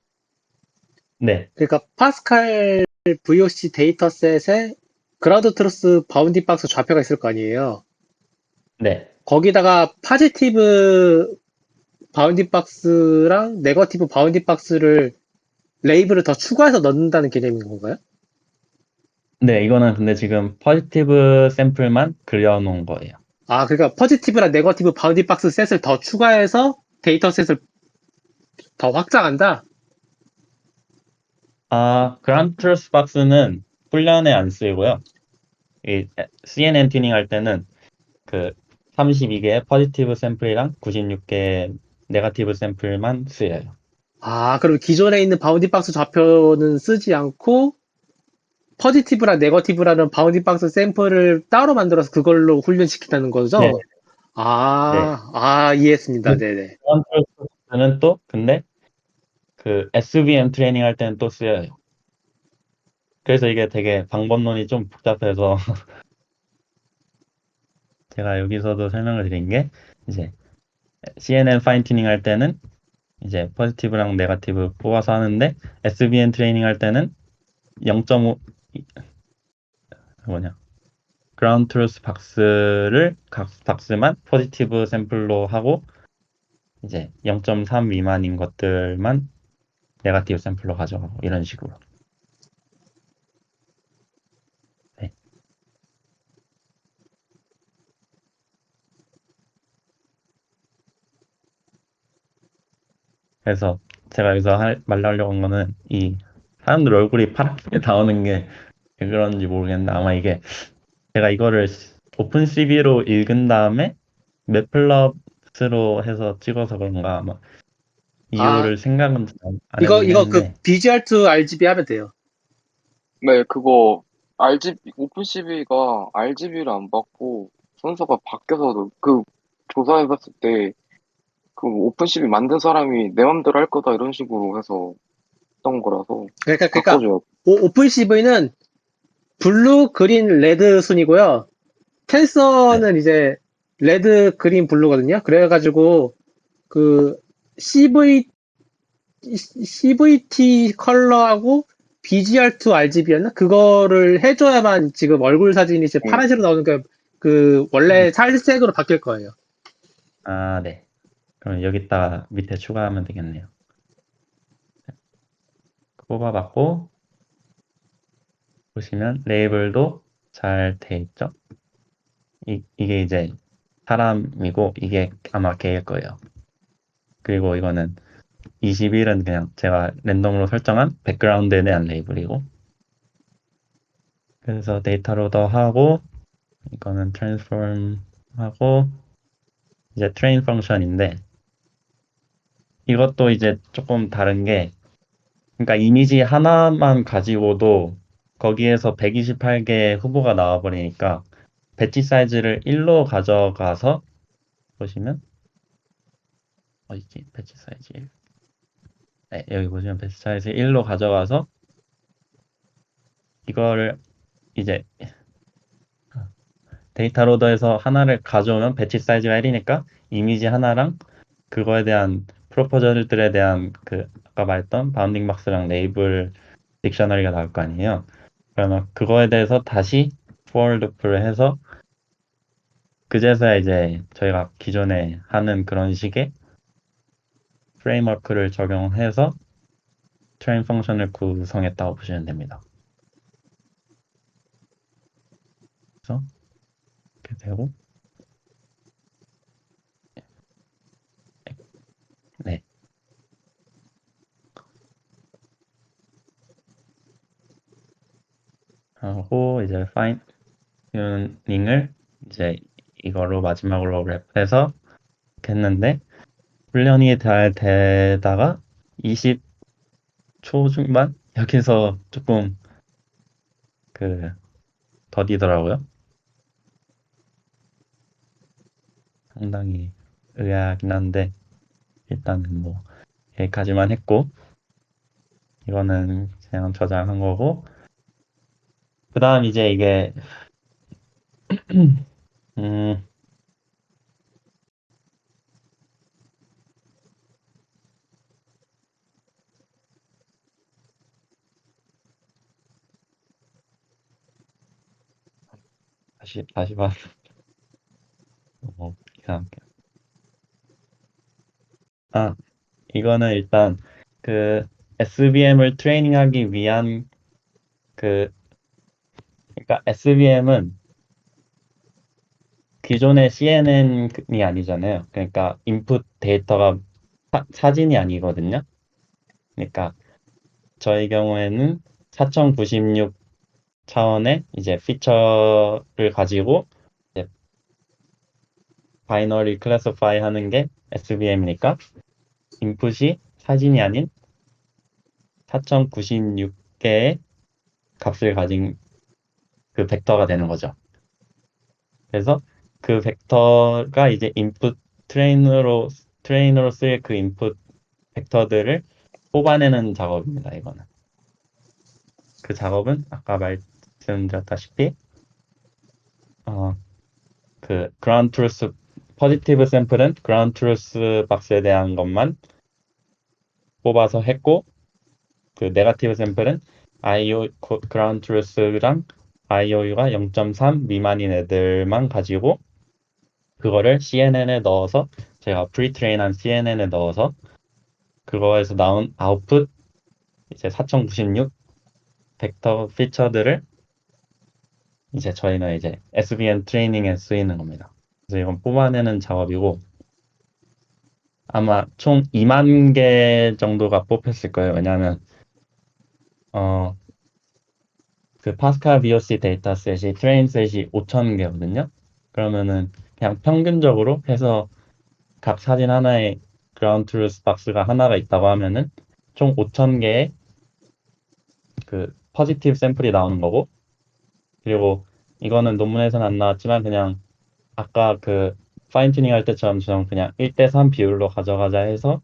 S3: 네,
S1: 그러니까 파스칼 VOC 데이터셋에 그라우드 트루스 바운딩 박스 좌표가 있을 거 아니에요.
S3: 네.
S1: 거기다가 파지티브 바운딩 박스랑 네거티브 바운딩 박스를 레이블을 더 추가해서 넣는다는 개념인 건가요?
S3: 네, 이거는 근데 지금 포지티브 샘플만 그려놓은 거예요.
S1: 아, 그러니까 포지티브랑 네거티브 바운딩 박스 셋을 더 추가해서 데이터셋을 더 확장한다?
S3: 그라운드 트루스 박스는 훈련에 안 쓰이고요. 이 CNN 튜닝 할 때는 그 32개의 포지티브 샘플이랑 96개의 네거티브 샘플만 쓰여요.
S1: 아, 그럼 기존에 있는 바운딩 박스 좌표는 쓰지 않고 포지티브랑 네거티브라는 바운딩 박스 샘플을 따로 만들어서 그걸로 훈련시킨다는
S3: 네,
S1: 거죠?
S3: 네.
S1: 이해했습니다. 네네.
S3: 그라운드 트루스 박스는 또 근데 그 SVM 트레이닝 할 때는 또 쓰여요. 그래서 이게 되게 방법론이 좀 복잡해서 제가 여기서도 설명을 드린 게 이제 CNN 파인 튜닝 할 때는 이제 포지티브랑 네거티브 뽑아서 하는데 SVM 트레이닝 할 때는 0.5 뭐냐 그라운드 트루스 박스를 각 박스만 포지티브 샘플로 하고 이제 0.3 미만인 것들만 네거티브 샘플로 가져가고 이런 식으로. 네. 그래서 제가 여기서 말하려고 한 거는 이 사람들 얼굴이 파랗게 나오는 게 왜 그런지 모르겠는데 아마 이게 제가 이거를 오픈 CV로 읽은 다음에 맵플럿으로 해서 찍어서 그런가 아마
S1: 아,
S3: 이유를 생각은 안 해보긴
S1: 이거 그
S3: 했는데
S1: BGR2 RGB 하면 돼요.
S2: 네, 그거 RGB 오픈CV가 RGB를 안 받고 순서가 바뀌어서 그 조사해봤을 때 그 오픈CV 만든 사람이 내 맘대로 할 거다 이런 식으로 해서 했던 거라서
S1: 그러니까
S2: 바꿔줘요.
S1: 오픈 CV는 블루, 그린, 레드 순이고요.
S3: 네.
S1: 텐서는 이제 레드, 그린, 블루거든요. 그래가지고 그 CVT 컬러하고 BGR2 RGB였나? 그거를 해줘야만 지금 얼굴 사진이 이제
S2: 네.
S1: 파란색으로 나오는 그 원래 살색으로 바뀔 거예요.
S3: 네. 그럼 여기다가 밑에 추가하면 되겠네요. 뽑아봤고 보시면 레이블도 잘 돼 있죠? 이게 이제 사람이고 이게 아마 개일 거예요. 그리고 이거는 21은 그냥 제가 랜덤으로 설정한 백그라운드에 대한 레이블이고 그래서 데이터 로더 하고 이거는 트랜스폼 하고 이제 트레인 펑션인데 이것도 이제 조금 다른 게 그러니까 이미지 하나만 가지고도 거기에서 128개 후보가 나와버리니까 배치 사이즈를 1로 가져가서 보시면 어디지? 배치 사이즈 1. 네, 여기 보시면 배치 사이즈 1로 가져가서 이거를 이제 데이터 로더에서 하나를 가져오면 배치 사이즈가 1이니까 이미지 하나랑 그거에 대한 프로포저들에 대한 그 아까 말했던 바운딩 박스랑 레이블 딕셔너리가 나올 거 아니에요. 그러면 그거에 대해서 다시 for loop를 해서 그제서야 이제 저희가 기존에 하는 그런 식의 프레임워크를 적용해서 트레인 펑션을 구성했다고 보시면 됩니다. 그래서 이렇게 되고 네 하고 이제 튜닝을 이제 이거로 마지막으로 랩해서 했는데 훈련이 잘 되다가 20초 중반 여기서 조금 그 더디더라고요. 상당히 의아하긴 한데 일단은 뭐 여기까지만 했고 이거는 그냥 저장한 거고 그 다음 이제 이게 음 다시 봐. 이상하게. 아 이거는 일단 그 SVM을 트레이닝하기 위한 그 그러니까 SVM은 기존의 CNN이 아니잖아요. 그러니까 인풋 데이터가 사진이 아니거든요. 그러니까 저희 경우에는 4096 차원의 이제 피처를 가지고 이제 바이너리 클래시파이 하는 게 SVM이니까 인풋이 사진이 아닌 4096개의 값을 가진 그 벡터가 되는 거죠. 그래서 그 벡터가 이제 인풋 트레인으로 쓸 그 인풋 벡터들을 뽑아내는 작업입니다. 이거는. 그 작업은 아까 말씀드렸다시피 그 그라운드 트루스 포지티브 샘플은 그라운드 트루스 박스에 대한 것만 뽑아서 했고 그 네거티브 샘플은 IO 그라운드 트루스랑 IOU가 0.3 미만인 애들만 가지고 그거를 CNN에 넣어서 제가 프리트레인한 CNN에 넣어서 그거에서 나온 아웃풋 이제 4096 벡터 피처들을 이제 저희는 이제 SVM 트레이닝에 쓰이는 겁니다. 그래서 이건 뽑아내는 작업이고 아마 총 2만 개 정도가 뽑혔을 거예요. 왜냐하면 그 파스칼 VOC 데이터셋이 트레인셋이 5천 개거든요. 그러면은 그냥 평균적으로 해서 각 사진 하나에 그라운드 트루스 박스가 하나가 있다고 하면은 총 5천 개의 그 포지티브 샘플이 나오는 거고 그리고 이거는 논문에서는 안 나왔지만 그냥 아까 그 파인 튜닝 할 때처럼 저는 그냥 1대3 비율로 가져가자 해서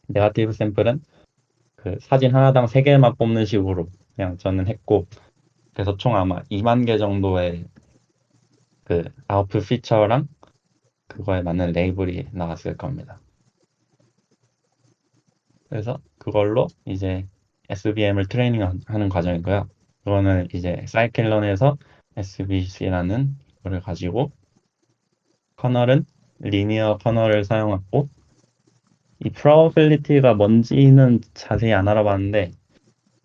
S3: 네거티브 샘플은 그 사진 하나당 3개만 뽑는 식으로 그냥 저는 했고 그래서 총 아마 2만 개 정도의 그 아웃풋 피처랑 그거에 맞는 레이블이 나왔을 겁니다. 그래서 그걸로 이제 SVM을 트레이닝 하는 과정이고요. 그거는 이제 사이클론에서 SVC라는 거를 가지고 커널은 리니어 커널을 사용하고 이 probability가 뭔지는 자세히 안 알아봤는데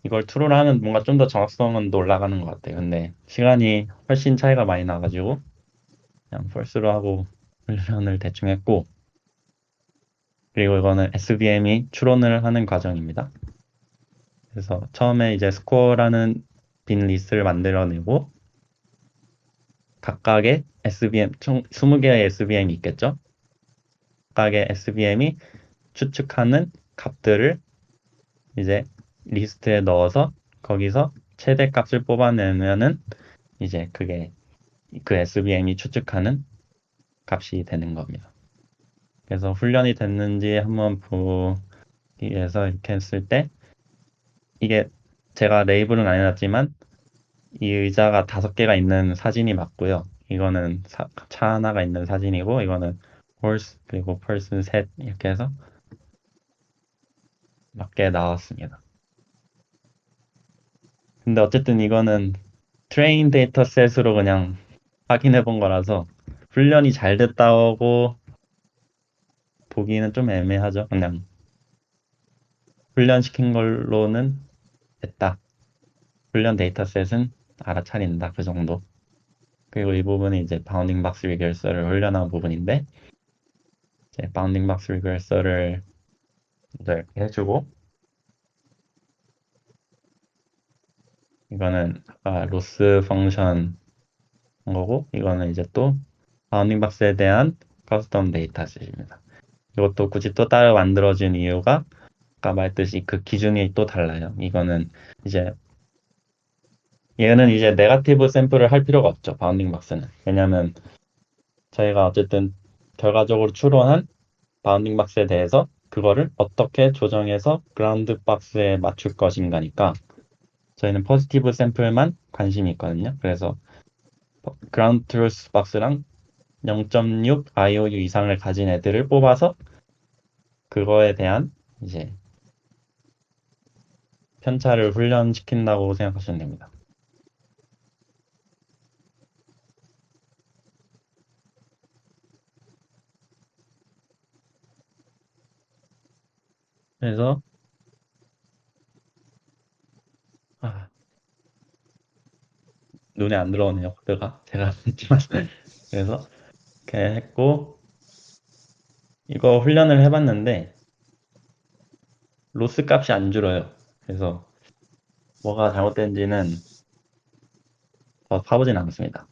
S3: 이걸 true로 하면 뭔가 좀 더 정확성은 올라가는 것 같아요. 근데 시간이 훨씬 차이가 많이 나가지고 그냥 false로 하고 훈련을 대충 했고 그리고 이거는 SVM이 추론을 하는 과정입니다. 그래서 처음에 이제 스코어라는 빈 리스트를 만들어내고 각각의 SVM, 총 20개의 SVM이 있겠죠? 각각의 SVM이 추측하는 값들을 이제 리스트에 넣어서 거기서 최대 값을 뽑아내면은 이제 그게 그 SVM이 추측하는 값이 되는 겁니다. 그래서 훈련이 됐는지 한번 보기 위해서 이렇게 했을 때 이게 제가 레이블은 안 해놨지만 이 의자가 5개가 있는 사진이 맞고요. 이거는 차 하나가 있는 사진이고 이거는 horse 그리고 person 셋 이렇게 해서 맞게 나왔습니다. 근데 어쨌든 이거는 트레인 데이터 셋으로 그냥 확인해 본 거라서 훈련이 잘 됐다고 보기는 좀 애매하죠. 그냥 훈련시킨 걸로는 됐다. 훈련 데이터셋은 알아차린다. 그 정도. 그리고 이 부분이 이제 바운딩 박스 리결서를 훈련한 부분인데 이제 바운딩 박스 리결서를 이제 이렇게 해주고 이거는 아까 로스 펑션 거고, 이거는 이제 또 바운딩 박스에 대한 커스텀 데이터셋입니다. 이것도 굳이 또 따로 만들어진 이유가 아까 말했듯이 그 기준이 또 달라요. 이제 얘는 이제 네거티브 샘플을 할 필요가 없죠. 바운딩 박스는. 왜냐면 저희가 어쨌든 결과적으로 추론한 바운딩 박스에 대해서 그거를 어떻게 조정해서 그라운드 박스에 맞출 것인가니까 저희는 포지티브 샘플만 관심이 있거든요. 그래서 그라운드 트루스 박스랑 0.6 IOU 이상을 가진 애들을 뽑아서 그거에 대한 이제 편차를 훈련시킨다고 생각하시면 됩니다. 그래서 아, 눈에 안 들어오네요. 코드가 제가 했지만 그래서 이렇게 했고 이거 훈련을 해봤는데 로스 값이 안 줄어요. 그래서 뭐가 잘못된지는 더 파보진 않았습니다.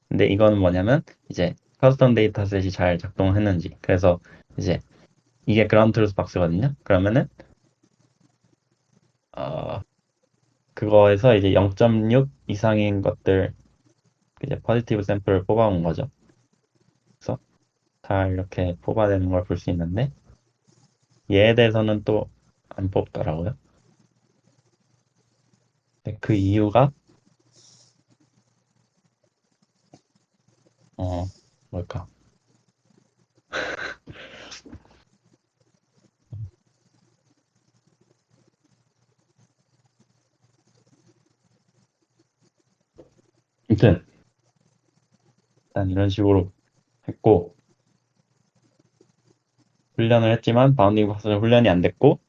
S3: 근데 이거는 뭐냐면 이제 커스텀 데이터셋이 잘 작동했는지 그래서 이제 이게 그라운드 트루스 박스거든요. 그러면은 그거에서 이제 0.6 이상인 것들 이제 포지티브 샘플을 뽑아온 거죠. 그래서 다 이렇게 뽑아내는 걸 볼 수 있는데 얘에 대해서는 또 안 뽑더라고요. 그 이유가 뭘까? 아무튼 일단 이런 식으로 했고 훈련을 했지만 바운딩 박스는 훈련이 안 됐고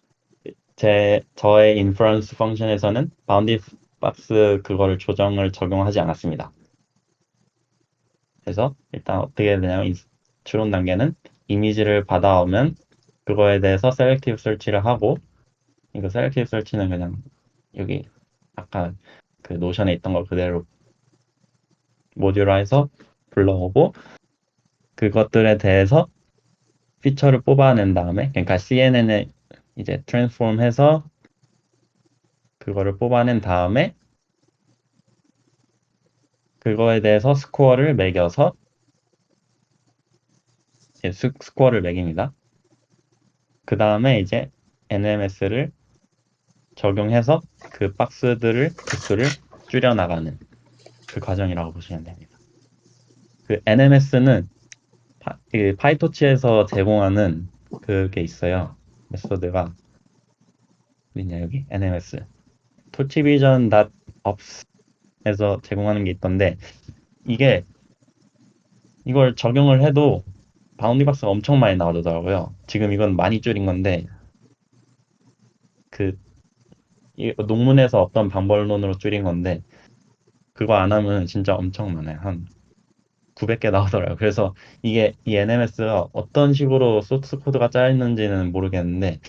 S3: 저의 인퍼런스 펑션에서는 바운딩 박스 그거를 조정을 적용하지 않았습니다. 그래서 일단 어떻게 되냐면 추론 단계는 이미지를 받아오면 그거에 대해서 셀렉티브 설치를 하고 이거 셀렉티브 설치는 그냥 여기 아까 그 노션에 있던 거 그대로 모듈화해서 불러오고 그것들에 대해서 피처를 뽑아낸 다음에 그러니까 CNN에 이제 트랜스폼해서 그거를 뽑아낸 다음에 그거에 대해서 스코어를 매겨서 스코어를 매깁니다. 그 다음에 이제 NMS를 적용해서 그 박스들을 개수를 줄여나가는 그 과정이라고 보시면 됩니다. 그 NMS는 파이토치에서 제공하는 그게 있어요. 메소드가 어디냐 여기 NMS torchvision.ops 에서 제공하는 게 있던데 이걸 적용을 해도 바운딩 박스가 엄청 많이 나오더라고요. 지금 이건 많이 줄인 건데 그 논문에서 어떤 방법론으로 줄인 건데 그거 안 하면 진짜 엄청 많아요. 한 900개 나오더라고요. 그래서 이 NMS가 어떤 식으로 소스 코드가 짜있는지는 모르겠는데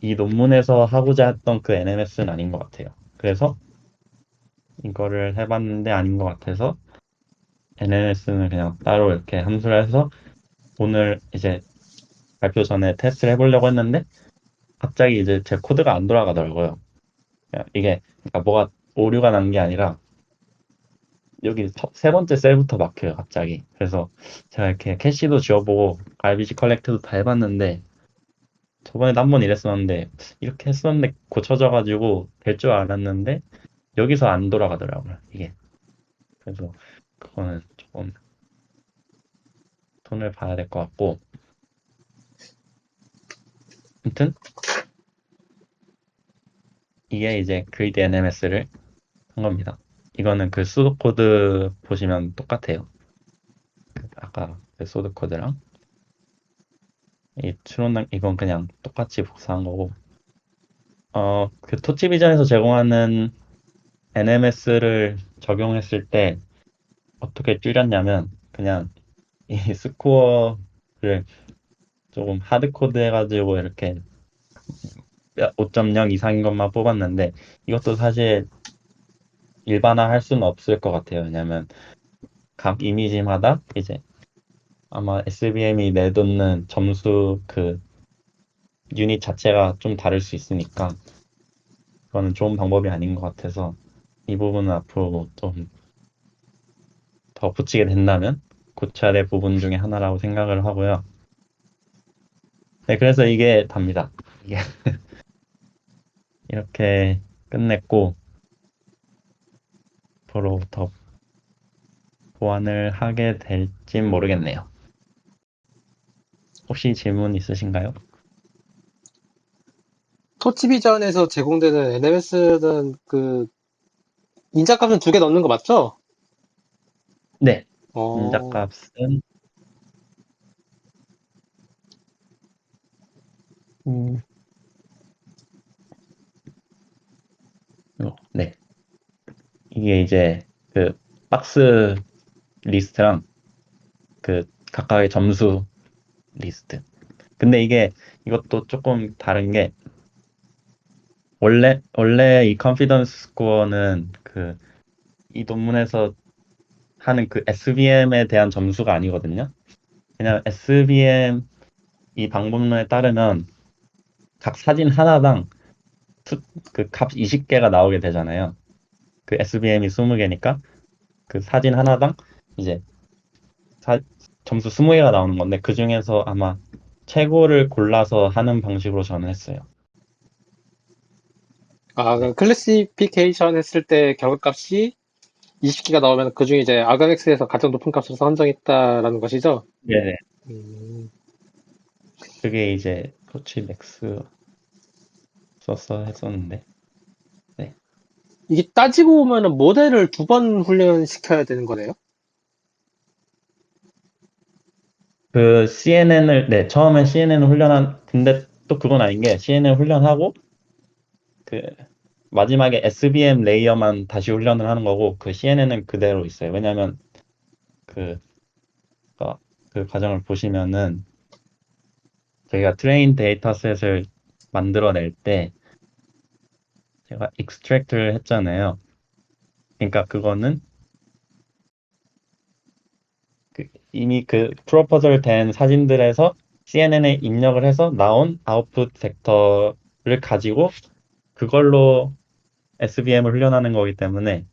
S3: 이 논문에서 하고자 했던 그 NMS는 아닌 것 같아요. 그래서 이거를 해봤는데 아닌 것 같아서 NMS는 그냥 따로 이렇게 함수를 해서 오늘 이제 발표 전에 테스트를 해보려고 했는데 갑자기 이제 제 코드가 안 돌아가더라고요. 이게 그러니까 뭐가 오류가 난 게 아니라 여기 세 번째 셀부터 막혀요, 갑자기. 그래서 제가 이렇게 캐시도 지워보고 갈비지 컬렉트도 다 해봤는데 저번에도 한 번 이랬었는데 이렇게 했었는데 고쳐져가지고 될 줄 알았는데 여기서 안 돌아가더라고요, 이게. 그래서 그거는 조금 손을 봐야 될 것 같고 아무튼 이게 이제 그리드 NMS를 한 겁니다. 이거는 그 수도 코드 보시면 똑같아요. 아까 그 소드 코드랑 이 추론당 이건 그냥 똑같이 복사한 거고 그 토치 비전에서 제공하는 NMS를 적용했을 때 어떻게 줄였냐면 그냥 이 스코어를 조금 하드코드 해가지고 이렇게 5.0 이상인 것만 뽑았는데 이것도 사실 일반화할 수는 없을 것 같아요. 왜냐면 각 이미지마다 이제 아마 SVM이 내놓는 점수 그 유닛 자체가 좀 다를 수 있으니까 그거는 좋은 방법이 아닌 것 같아서 이 부분은 앞으로 좀 더 고치게 된다면 고쳐야 될 부분 중에 하나라고 생각을 하고요. 네, 그래서 이게 답니다. 이게 이렇게 끝냈고 앞으로 더 보완을 하게 될진 모르겠네요. 혹시 질문 있으신가요?
S1: 토치 비전에서 제공되는 NMS는 그 인자값은 2개 넣는 거 맞죠?
S3: 네.
S1: 어,
S3: 인자값은 음, 네. 이게 이제 그 박스 리스트랑 그 각각의 점수 리스트. 근데 이것도 조금 다른 게 원래 이 컨피던스 스코어는 그 이 논문에서 하는 그 SVM에 대한 점수가 아니거든요. 그냥 SVM 이 방법론에 따르면 각 사진 하나당 그 값 20개가 나오게 되잖아요. 그 SVM이 20개니까 그 사진 하나당 이제 사- 점수 20개가 나오는 건데 그 중에서 아마 최고를 골라서 하는 방식으로 저는 했어요. 네.
S1: 클래시피케이션 했을 때 결과값이 20개가 나오면 그 중에 이제 아그넥스에서 가장 높은 값으로 선정했다라는 것이죠?
S3: 네네.
S1: 음,
S3: 그게 이제 토치 맥스 써서 했었는데. 네.
S1: 이게 따지고 보면은 모델을 2번 훈련시켜야 되는 거네요?
S3: 그 CNN을 네, 처음에 CNN을 근데 또 그건 아닌 게 CNN 훈련하고 그 마지막에 SVM 레이어만 다시 훈련을 하는 거고 그 CNN은 그대로 있어요. 왜냐면 그, 그 과정을 보시면은 저희가 트레인 데이터셋을 만들어낼 때 제가 extract를 했잖아요. 그러니까 그거는 이미 그 프로포절 된 사진들에서 CNN에 입력을 해서 나온 아웃풋 벡터를 가지고 그걸로 SVM을 훈련하는 거기 때문에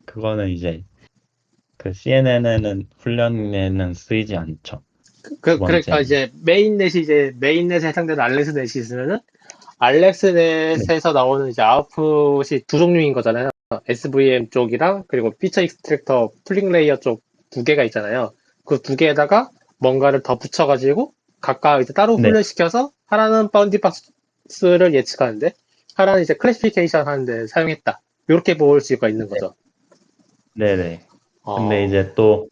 S3: 그거는 이제 그 CNN에는 훈련에는 쓰이지 않죠. 두
S1: 그러니까
S3: 번째는.
S1: 이제 메인넷에 해당되는 알렉스넷이 있으면은
S3: 네.
S1: 알렉스넷에서 나오는 이제 아웃풋이 2종류인 거잖아요. SVM 쪽이랑 그리고 피처 익스트랙터 풀링 레이어 쪽 2개가 있잖아요. 그 2개에다가 뭔가를 더 붙여가지고 각각 이제 따로
S3: 네.
S1: 훈련시켜서 하나는 바운디 박스를 예측하는데 하나는 이제 클래시피케이션 하는데 사용했다. 이렇게 볼 수가 있는
S3: 네.
S1: 거죠.
S3: 네네. 근데
S1: 어,
S3: 이제 또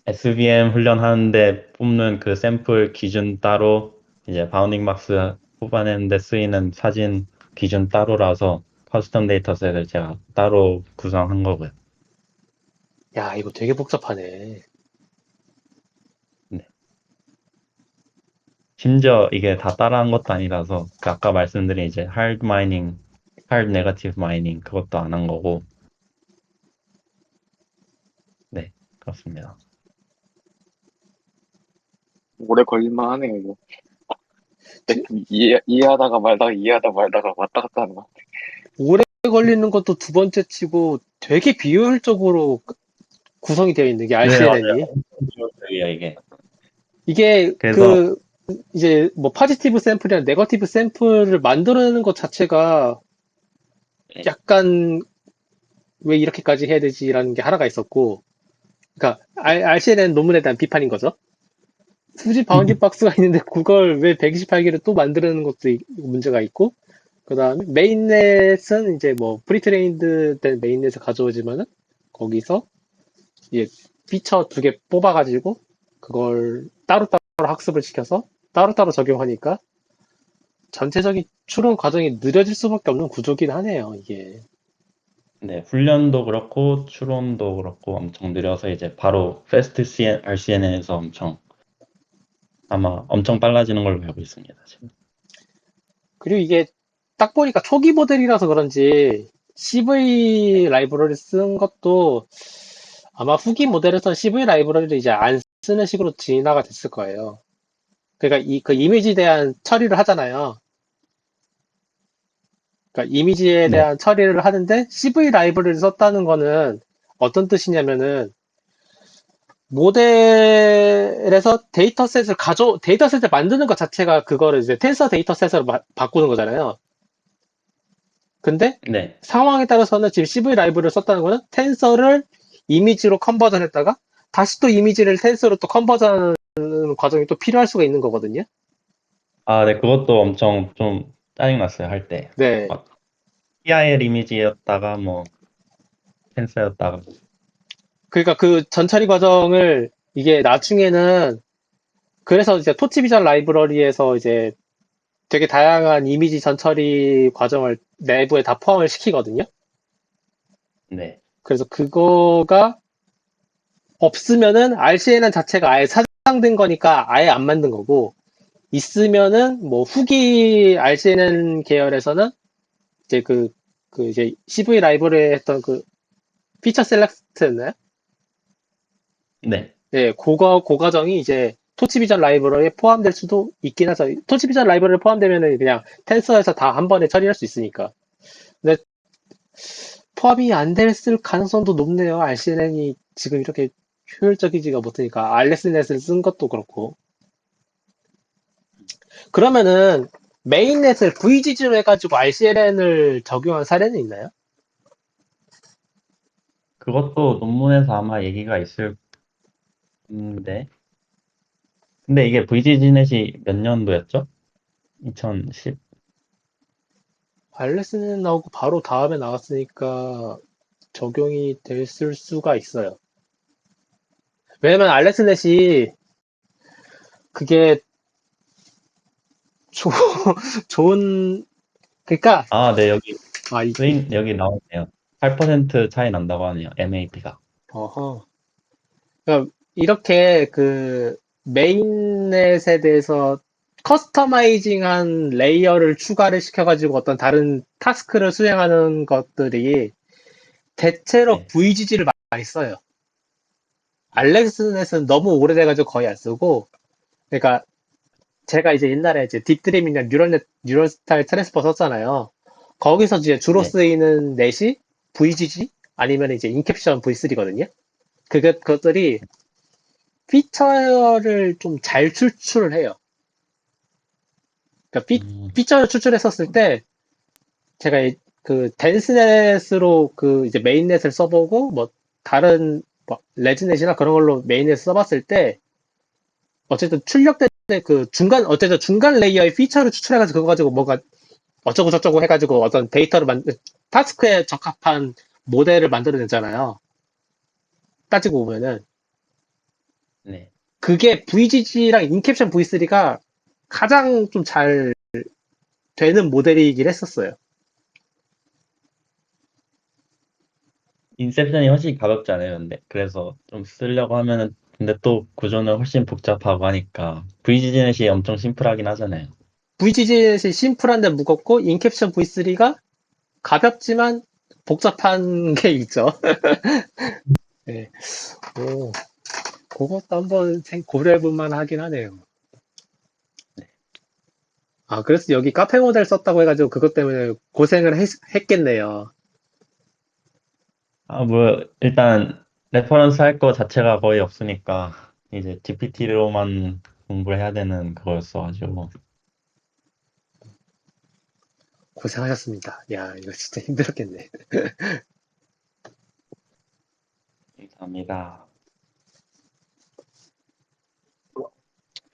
S3: SVM 훈련하는데 뽑는 그 샘플 기준 따로 이제 바운딩 박스 뽑아내는데 쓰이는 사진 기준 따로라서 커스텀 데이터셋을 제가 따로 구성한 거고요.
S1: 야, 이거 되게 복잡하네.
S3: 네. 심지어 이게 다 따라한 것도 아니라서 그 아까 말씀드린 이제 hard mining, hard negative mining 그것도 안 한 거고 네, 그렇습니다.
S2: 오래 걸릴만 하네요, 이거. 대충 이해하다가 말다가 왔다 갔다 하는 거.
S1: 오래 걸리는 것도 2번째 치고 되게 비효율적으로 구성이 되어 있는 게
S3: 네, 맞아요.
S1: RCNN이.
S3: 엄청 기억적이에요, 이게.
S1: 이게
S3: 그래서
S1: 이제 뭐 파지티브 샘플이나 네거티브 샘플을 만들어내는 것 자체가 약간 왜 이렇게까지 해야 되지라는 게 하나가 있었고, 그러니까 RCNN 논문에 대한 비판인 거죠. 굳이 바운디 박스가 있는데 그걸 왜 128개를 또 만들어내는 것도 문제가 있고, 그 다음에 메인넷은 이제 뭐 프리트레인드 된 메인넷을 가져오지만은 거기서 이제 피처 2개 뽑아가지고 그걸 따로따로 학습을 시켜서 따로따로 적용하니까 전체적인 추론 과정이 느려질 수밖에 없는 구조긴 하네요, 이게.
S3: 네, 훈련도 그렇고 추론도 그렇고 엄청 느려서 이제 바로 패스트 RCN에서 아마 엄청 빨라지는 걸로 알고 있습니다, 지금.
S1: 그리고 이게 딱 보니까 초기 모델이라서 그런지 CV 라이브러리 쓴 것도 아마 후기 모델에서는 CV 라이브러리를 이제 안 쓰는 식으로 진화가 됐을 거예요. 그러니까 그 이미지에 대한 처리를 하잖아요. 그러니까 이미지에
S3: 네,
S1: 대한 처리를 하는데 CV 라이브러리를 썼다는 거는 어떤 뜻이냐면은 모델에서 데이터셋을 만드는 것 자체가 그거를 이제 텐서 데이터셋으로 바꾸는 거잖아요. 근데
S3: 네.
S1: 상황에 따라서는 지금 CV 라이브러리를 썼다는 거는 텐서를 이미지로 컨버전 했다가 다시 또 이미지를 텐서로 또 컨버전 과정이 또 필요할 수가 있는 거거든요.
S3: 아, 네, 그것도 엄청 좀 짜증났어요, 할 때.
S1: 네.
S3: 막, PIL 이미지였다가, 뭐, 텐서였다가.
S1: 그러니까 그 전처리 과정을 이게 나중에는 그래서 이제 토치 비전 라이브러리에서 이제 되게 다양한 이미지 전처리 과정을 내부에 다 포함을 시키거든요.
S3: 네,
S1: 그래서 그거가 없으면은 RCNN 자체가 아예 사장된 거니까 아예 안 만든 거고, 있으면은 뭐 후기 RCNN 계열에서는 이제 그 이제 CV 라이브러리에 했던 그 피처 셀렉트였나요?
S3: 네,
S1: 네, 그 과정이 이제 토치비전 라이브러리에 포함될 수도 있긴 하죠. 토치비전 라이브러리에 포함되면은 그냥 텐서에서 다 한 번에 처리할 수 있으니까. 근데 포함이 안 됐을 가능성도 높네요. RCNN이 지금 이렇게 효율적이지가 못하니까. 알렉스넷을 쓴 것도 그렇고. 그러면은 메인넷을 VGG로 해가지고 RCNN을 적용한 사례는 있나요?
S3: 그것도 논문에서 아마 얘기가 있을 텐데. 근데 이게 VGG넷이 몇 년도였죠? 2010?
S1: 알렉스넷 나오고 바로 다음에 나왔으니까 적용이 됐을 수가 있어요. 왜냐면 알렉스넷이 그게 조- 좋은 그러니까
S3: 아, 네, 여기,
S1: 아
S3: 여기 나오네요. 8% 차이 난다고 하네요, MAP가.
S1: 어허. 그러니까 이렇게 그 메인넷에 대해서 커스터마이징한 레이어를 추가를 시켜가지고 어떤 다른 타스크를 수행하는 것들이 대체로
S3: 네,
S1: VGG를 많이 써요. 알렉스넷은 너무 오래돼가지고 거의 안 쓰고, 그러니까 제가 이제 옛날에 이제 딥드림이나 뉴럴 스타일 트랜스퍼 썼잖아요. 거기서 이제 주로
S3: 네.
S1: 쓰이는 넷이 VGG 아니면 이제 인캡션 V3거든요. 그것들이 피처를 좀 잘 추출을 해요. 그러니까
S3: 음,
S1: 피처를 추출했었을 때 제가 그 덴스넷으로 그 이제 메인넷을 써보고 뭐 다른 뭐 레지넷이나 그런 걸로 메인넷 써봤을 때 어쨌든 출력된 그 어쨌든 중간 레이어의 피처를 추출해가지고 그거 가지고 뭔가 어쩌고 저쩌고 해가지고 어떤 타스크에 적합한 모델을 만들어내잖아요. 따지고 보면은.
S3: 네.
S1: 그게 VGG랑 인캡션 V3가 가장 좀 잘 되는 모델이긴 했었어요.
S3: 인셉션이 훨씬 가볍지 않아요, 근데. 그래서 좀 쓰려고 하면은, 근데 또 구조는 훨씬 복잡하고 하니까, VGG넷이 엄청 심플하긴 하잖아요.
S1: VGG이 심플한데 무겁고 인캡션 V3가 가볍지만 복잡한 게 있죠. 네. 오, 그것도 한번 고려해볼 만하긴 하네요. 아, 그래서 여기 카페 모델 썼다고 해가지고 그것 때문에 고생을 했겠네요.
S3: 아, 뭐, 일단, 레퍼런스 할 거 자체가 거의 없으니까, 이제 GPT로만 공부를 해야 되는 그거였어가지고.
S1: 고생하셨습니다. 야, 이거 진짜 힘들었겠네.
S3: 감사합니다.